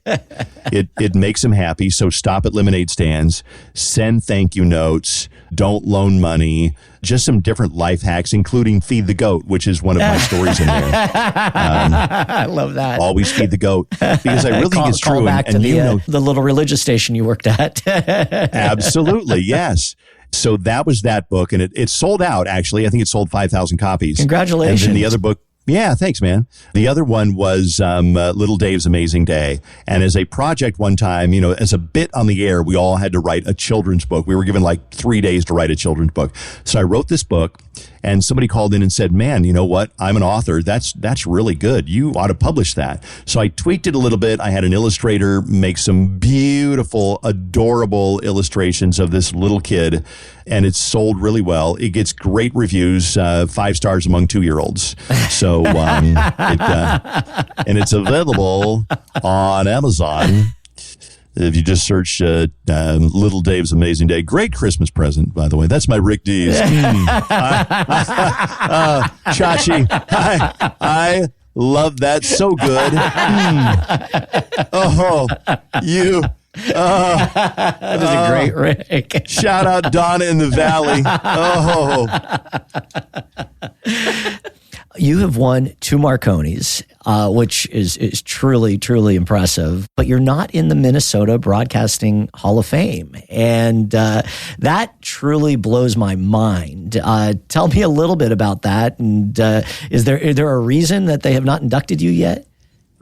It makes them happy. So stop at lemonade stands, send thank you notes, don't loan money, just some different life hacks, including feed the goat, which is one of my stories in there.
I love that.
Always feed the goat because I really think it's true.
Call back to the little religious station you worked at.
Absolutely. Yes. So that was that book, and it sold out, actually. I think it sold 5,000 copies.
Congratulations.
And then the other book, yeah, thanks, man. The other one was Little Dave's Amazing Day. And as a project one time, you know, as a bit on the air, we all had to write a children's book. We were given like 3 days to write a children's book. So I wrote this book, and somebody called in and said, man, you know what? I'm an author. That's really good. You ought to publish that. So I tweaked it a little bit. I had an illustrator make some beautiful, adorable illustrations of this little kid, and it's sold really well. It gets great reviews, 5 stars among 2-year-olds. So, and it's available on Amazon. If you just search Little Dave's Amazing Day. Great Christmas present, by the way. That's my Rick D's. Chachi, I love that. So good. Oh, you.
That is a great Rick.
Shout out Donna in the Valley. Oh.
You have won 2 Marconis, which is truly, truly impressive, but you're not in the Minnesota Broadcasting Hall of Fame. And that truly blows my mind. Tell me a little bit about that. And is there a reason that they have not inducted you yet?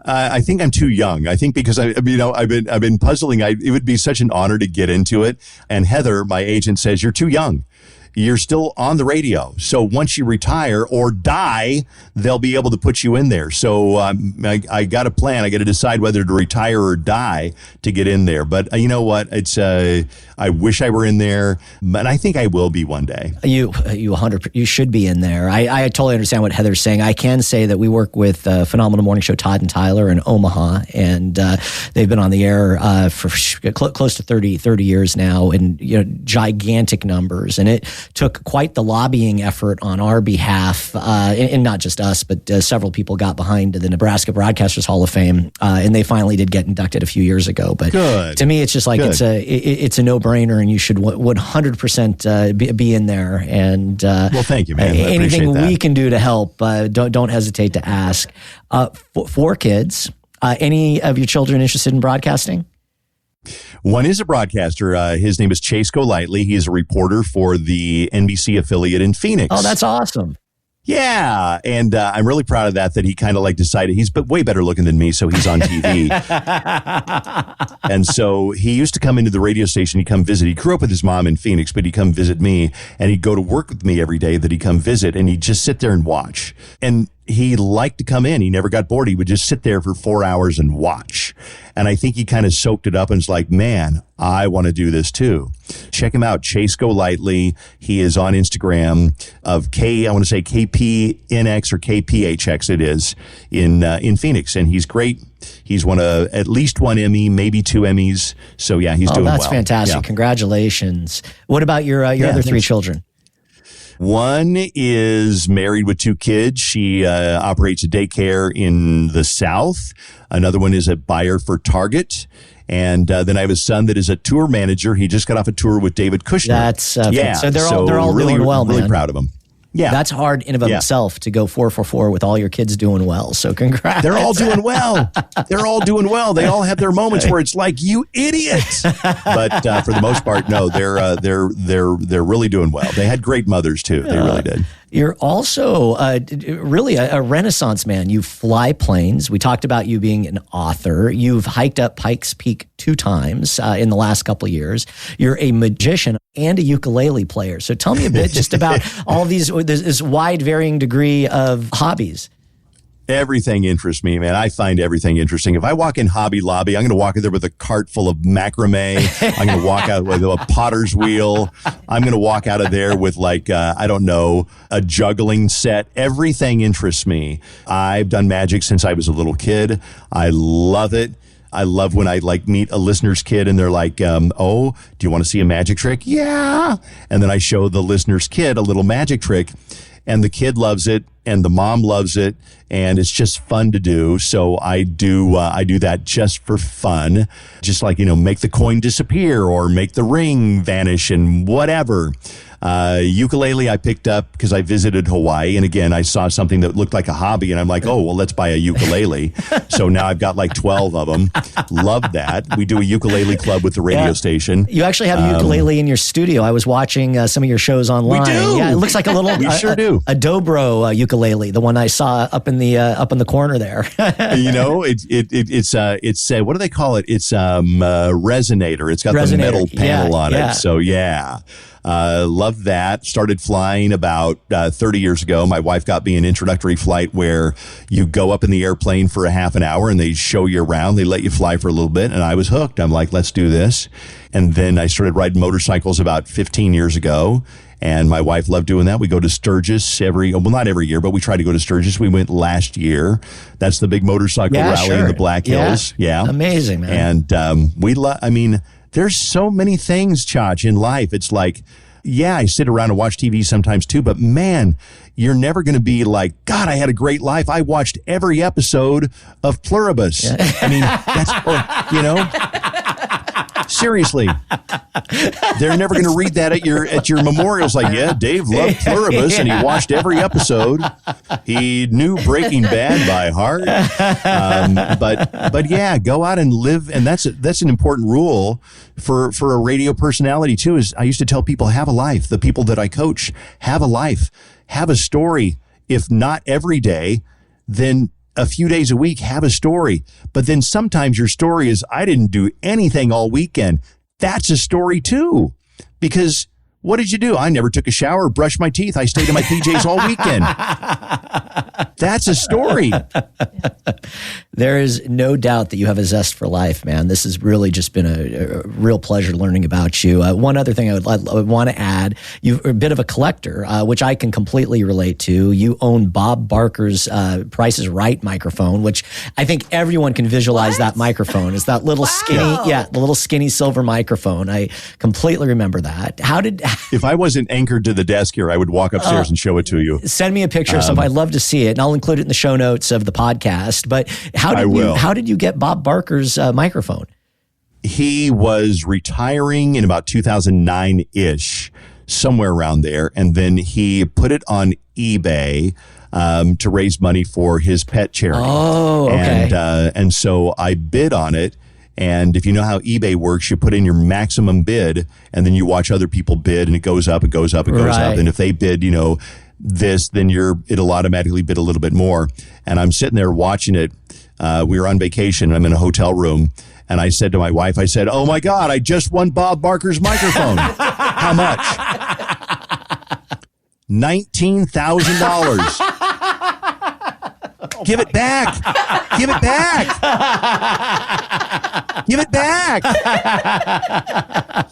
I think I'm too young. I think because I've been puzzling. It would be such an honor to get into it. And Heather, my agent, says, you're too young. you're still on the radio. So once you retire or die, they'll be able to put you in there. So I got a plan. I got to decide whether to retire or die to get in there. But you know what? It's I wish I were in there, but I think I will be one day.
You should be in there. I totally understand what Heather's saying. I can say that we work with phenomenal morning show Todd and Tyler in Omaha, and they've been on the air for close to 30 years now, and gigantic numbers. And it took quite the lobbying effort on our behalf, and not just us, but several people got behind the Nebraska Broadcasters Hall of Fame, and they finally did get inducted a few years ago. But to me, it's just like it's a no-brainer, and you should 100% be in there. And
well, thank you, man.
Anything we can do to help, don't hesitate to ask. 4 kids. Any of your children interested in broadcasting?
One is a broadcaster. His name is Chase Golightly. He is a reporter for the NBC affiliate in Phoenix.
Oh, that's awesome.
Yeah, and I'm really proud of that he kind of decided he's way better looking than me, so he's on TV. And so he used to come into the radio station. He'd come visit. He grew up with his mom in Phoenix, but he'd come visit me, and he'd go to work with me every day that he'd come visit, and he'd just sit there and watch. And he liked to come in. He never got bored. He would just sit there for 4 hours and watch. And I think he kind of soaked it up and was like, man, I want to do this too. Check him out, Chase Golightly. He is on Instagram of I want to say KPNX or KPHX it is in Phoenix. And he's great. He's won at least 1 Emmy, maybe 2 Emmys. So yeah, he's doing well.
That's fantastic. Yeah. Congratulations. What about your other 3 children?
One is married with 2 kids. She operates a daycare in the South. Another one is a buyer for Target. And then I have a son that is a tour manager. He just got off a tour with David Kushner.
That's so they're all
really,
doing well, man.
Really proud of them. Yeah.
That's hard in of itself to go 4 for 4 with all your kids doing well. So congrats.
They're all doing well. They're all doing well. They all have their moments where it's like, you idiot. But for the most part, no, they're really doing well. They had great mothers too. They really did.
You're also really a Renaissance man. You fly planes. We talked about you being an author. You've hiked up Pikes Peak 2 times in the last couple of years. You're a magician and a ukulele player. So tell me a bit just about all this wide varying degree of hobbies.
Everything interests me, man. I find everything interesting. If I walk in Hobby Lobby, I'm going to walk in there with a cart full of macrame. I'm going to walk out with a potter's wheel. I'm going to walk out of there with a juggling set. Everything interests me. I've done magic since I was a little kid. I love it. I love when I meet a listener's kid and they're like, oh, do you want to see a magic trick? Yeah. And then I show the listener's kid a little magic trick. And the kid loves it, and the mom loves it, and it's just fun to do. So I do that just for fun, just make the coin disappear or make the ring vanish and whatever. Ukulele I picked up because I visited Hawaii, and again I saw something that looked like a hobby, and I'm like, oh well, let's buy a ukulele. So now I've got 12 of them. Love that. We do a ukulele club with the radio station.
You actually have a ukulele in your studio. I was watching some of your shows online.
We do.
Yeah, it looks like a little.
We sure do.
A dobro ukulele, the one I saw up in the corner there.
It's what do they call it? It's resonator. It's got the metal panel on it. So yeah. Love that. Started flying about 30 years ago. My wife got me an introductory flight where you go up in the airplane for a half an hour and they show you around. They let you fly for a little bit. And I was hooked. I'm like, let's do this. And then I started riding motorcycles about 15 years ago. And my wife loved doing that. We go to Sturgis not every year, but we try to go to Sturgis. We went last year. That's the big motorcycle rally in the Black Hills. Yeah.
Amazing, man.
And there's so many things, Chach, in life. It's like, yeah, I sit around and watch TV sometimes too, but man, you're never going to be like, God, I had a great life. I watched every episode of Pluribus. Yeah. I mean, seriously. They're never going to read that at your memorials. Like, yeah, Dave loved Pluribus and he watched every episode. He knew Breaking Bad by heart. But yeah, go out and live. And that's an important rule for a radio personality too, is I used to tell people, have a life. The people that I coach, have a life, have a story. If not every day, then a few days a week, have a story. But then sometimes your story is, I didn't do anything all weekend. That's a story too, because What did you do? I never took a shower or brushed my teeth. I stayed in my PJs all weekend. That's a story.
There is no doubt that you have a zest for life, man. This has really just been a real pleasure learning about you. One other thing I would want to add, you're a bit of a collector, which I can completely relate to. You own Bob Barker's Price is Right microphone, which I think everyone can visualize that microphone. It's that little the little skinny silver microphone. I completely remember that.
If I wasn't anchored to the desk here, I would walk upstairs and show it to you.
Send me a picture of something. I'd love to see it, and I'll include it in the show notes of the podcast. But how did you get Bob Barker's microphone?
He was retiring in about 2009-ish, somewhere around there, and then he put it on eBay to raise money for his pet charity.
Oh, okay.
And so I bid on it. And if you know how eBay works, you put in your maximum bid, and then you watch other people bid, and it goes up, it goes up, it goes up. And if they bid, this, then it'll automatically bid a little bit more. And I'm sitting there watching it. We were on vacation. I'm in a hotel room. And I said to my wife, oh my God, I just won Bob Barker's microphone. How much? $19,000. Give it back. Give it back. Give it back.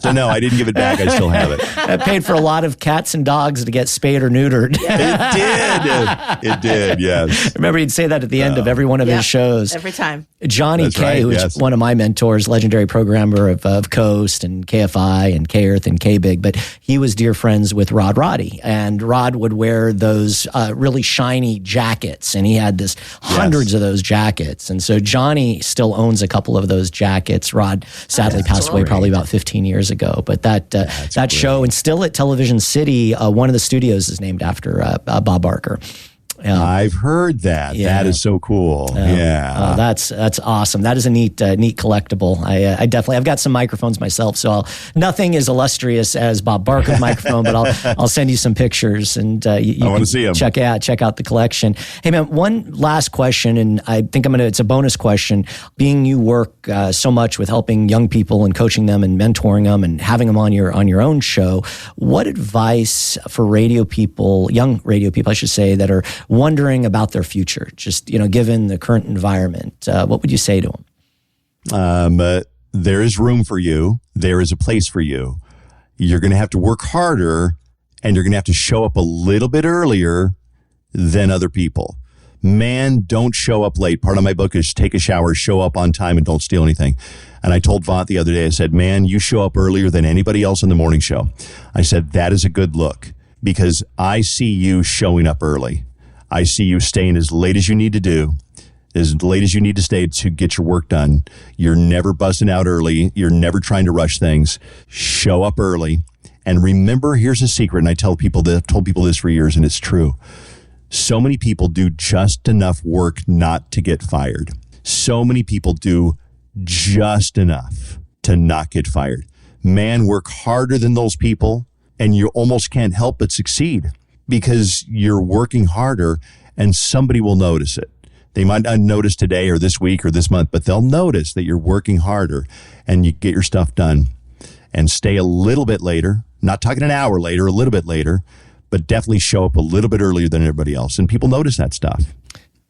So no, I didn't give it back. I still have it.
I paid for a lot of cats and dogs to get spayed or neutered.
It did. Yes.
I remember he'd say that at the end of every one of his shows.
Every time.
Johnny
That's
K,
right,
who's one of my mentors, legendary programmer of Coast and KFI and K-Earth and K-Big, but he was dear friends with Rod Roddy. And Rod would wear those really shiny jackets, and he had this hundreds of those jackets. And so Johnny still owns a couple of those jackets. Rod sadly passed away probably about 15 years ago. But that show, and still at Television City, one of the studios is named after Bob Barker.
I've heard that.
Yeah.
That is so cool.
That's awesome. That is a neat collectible. I've got some microphones myself, so nothing as illustrious as Bob Barker's microphone, but I'll send you some pictures, and you
I want to see them.
Check out the collection. Hey man, one last question, and I think it's a bonus question. Being you work so much with helping young people and coaching them and mentoring them and having them on your own show, what advice for radio people, young radio people, I should say, that are wondering about their future, just, given the current environment, what would you say to them?
There is room for you. There is a place for you. You're going to have to work harder, and you're going to have to show up a little bit earlier than other people. Man, don't show up late. Part of my book is take a shower, show up on time, and don't steal anything. And I told Vaught the other day, I said, man, you show up earlier than anybody else in the morning show. I said, that is a good look, because I see you showing up early. I see you staying as late as you need to do, as late as you need to stay to get your work done. You're never busting out early. You're never trying to rush things. Show up early. And remember, here's a secret, and I told people this for years, and it's true. So many people do just enough work not to get fired. So many people do just enough to not get fired. Man, work harder than those people, and you almost can't help but succeed, because you're working harder, and somebody will notice it. They might not notice today or this week or this month, but they'll notice that you're working harder and you get your stuff done. And stay a little bit later, not talking an hour later, a little bit later, but definitely show up a little bit earlier than everybody else. And people notice that stuff.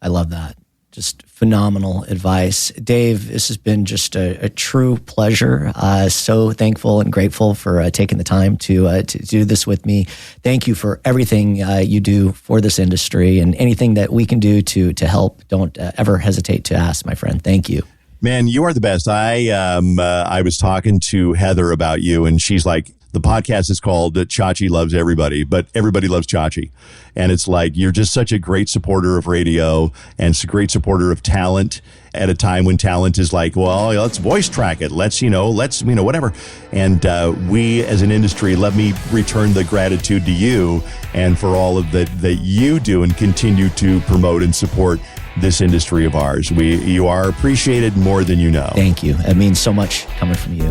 I love that. Just phenomenal advice. Dave, this has been just a true pleasure. So thankful and grateful for taking the time to do this with me. Thank you for everything you do for this industry, and anything that we can do to help. Don't ever hesitate to ask, my friend. Thank you.
Man, you are the best. I was talking to Heather about you, and she's like, the podcast is called Chachi Loves Everybody, but everybody loves Chachi. And it's like, you're just such a great supporter of radio and a great supporter of talent at a time when talent is like, well, let's voice track it. Let's whatever. And we as an industry, let me return the gratitude to you and for all of that you do and continue to promote and support this industry of ours. You are appreciated more than you know.
Thank you. It means so much coming from you.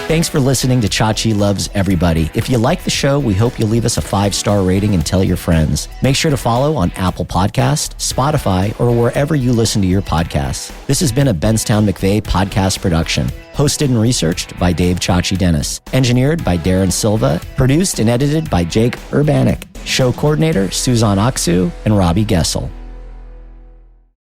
Thanks for listening to Chachi Loves Everybody. If you like the show, we hope you'll leave us a 5-star rating and tell your friends. Make sure to follow on Apple Podcast, Spotify, or wherever you listen to your podcasts. This has been a Benztown McVeigh podcast production. Hosted and researched by Dave Chachi Dennis. Engineered by Darren Silva. Produced and edited by Jake Urbanik. Show coordinator Suzanne Aksu and Robbie Gessel.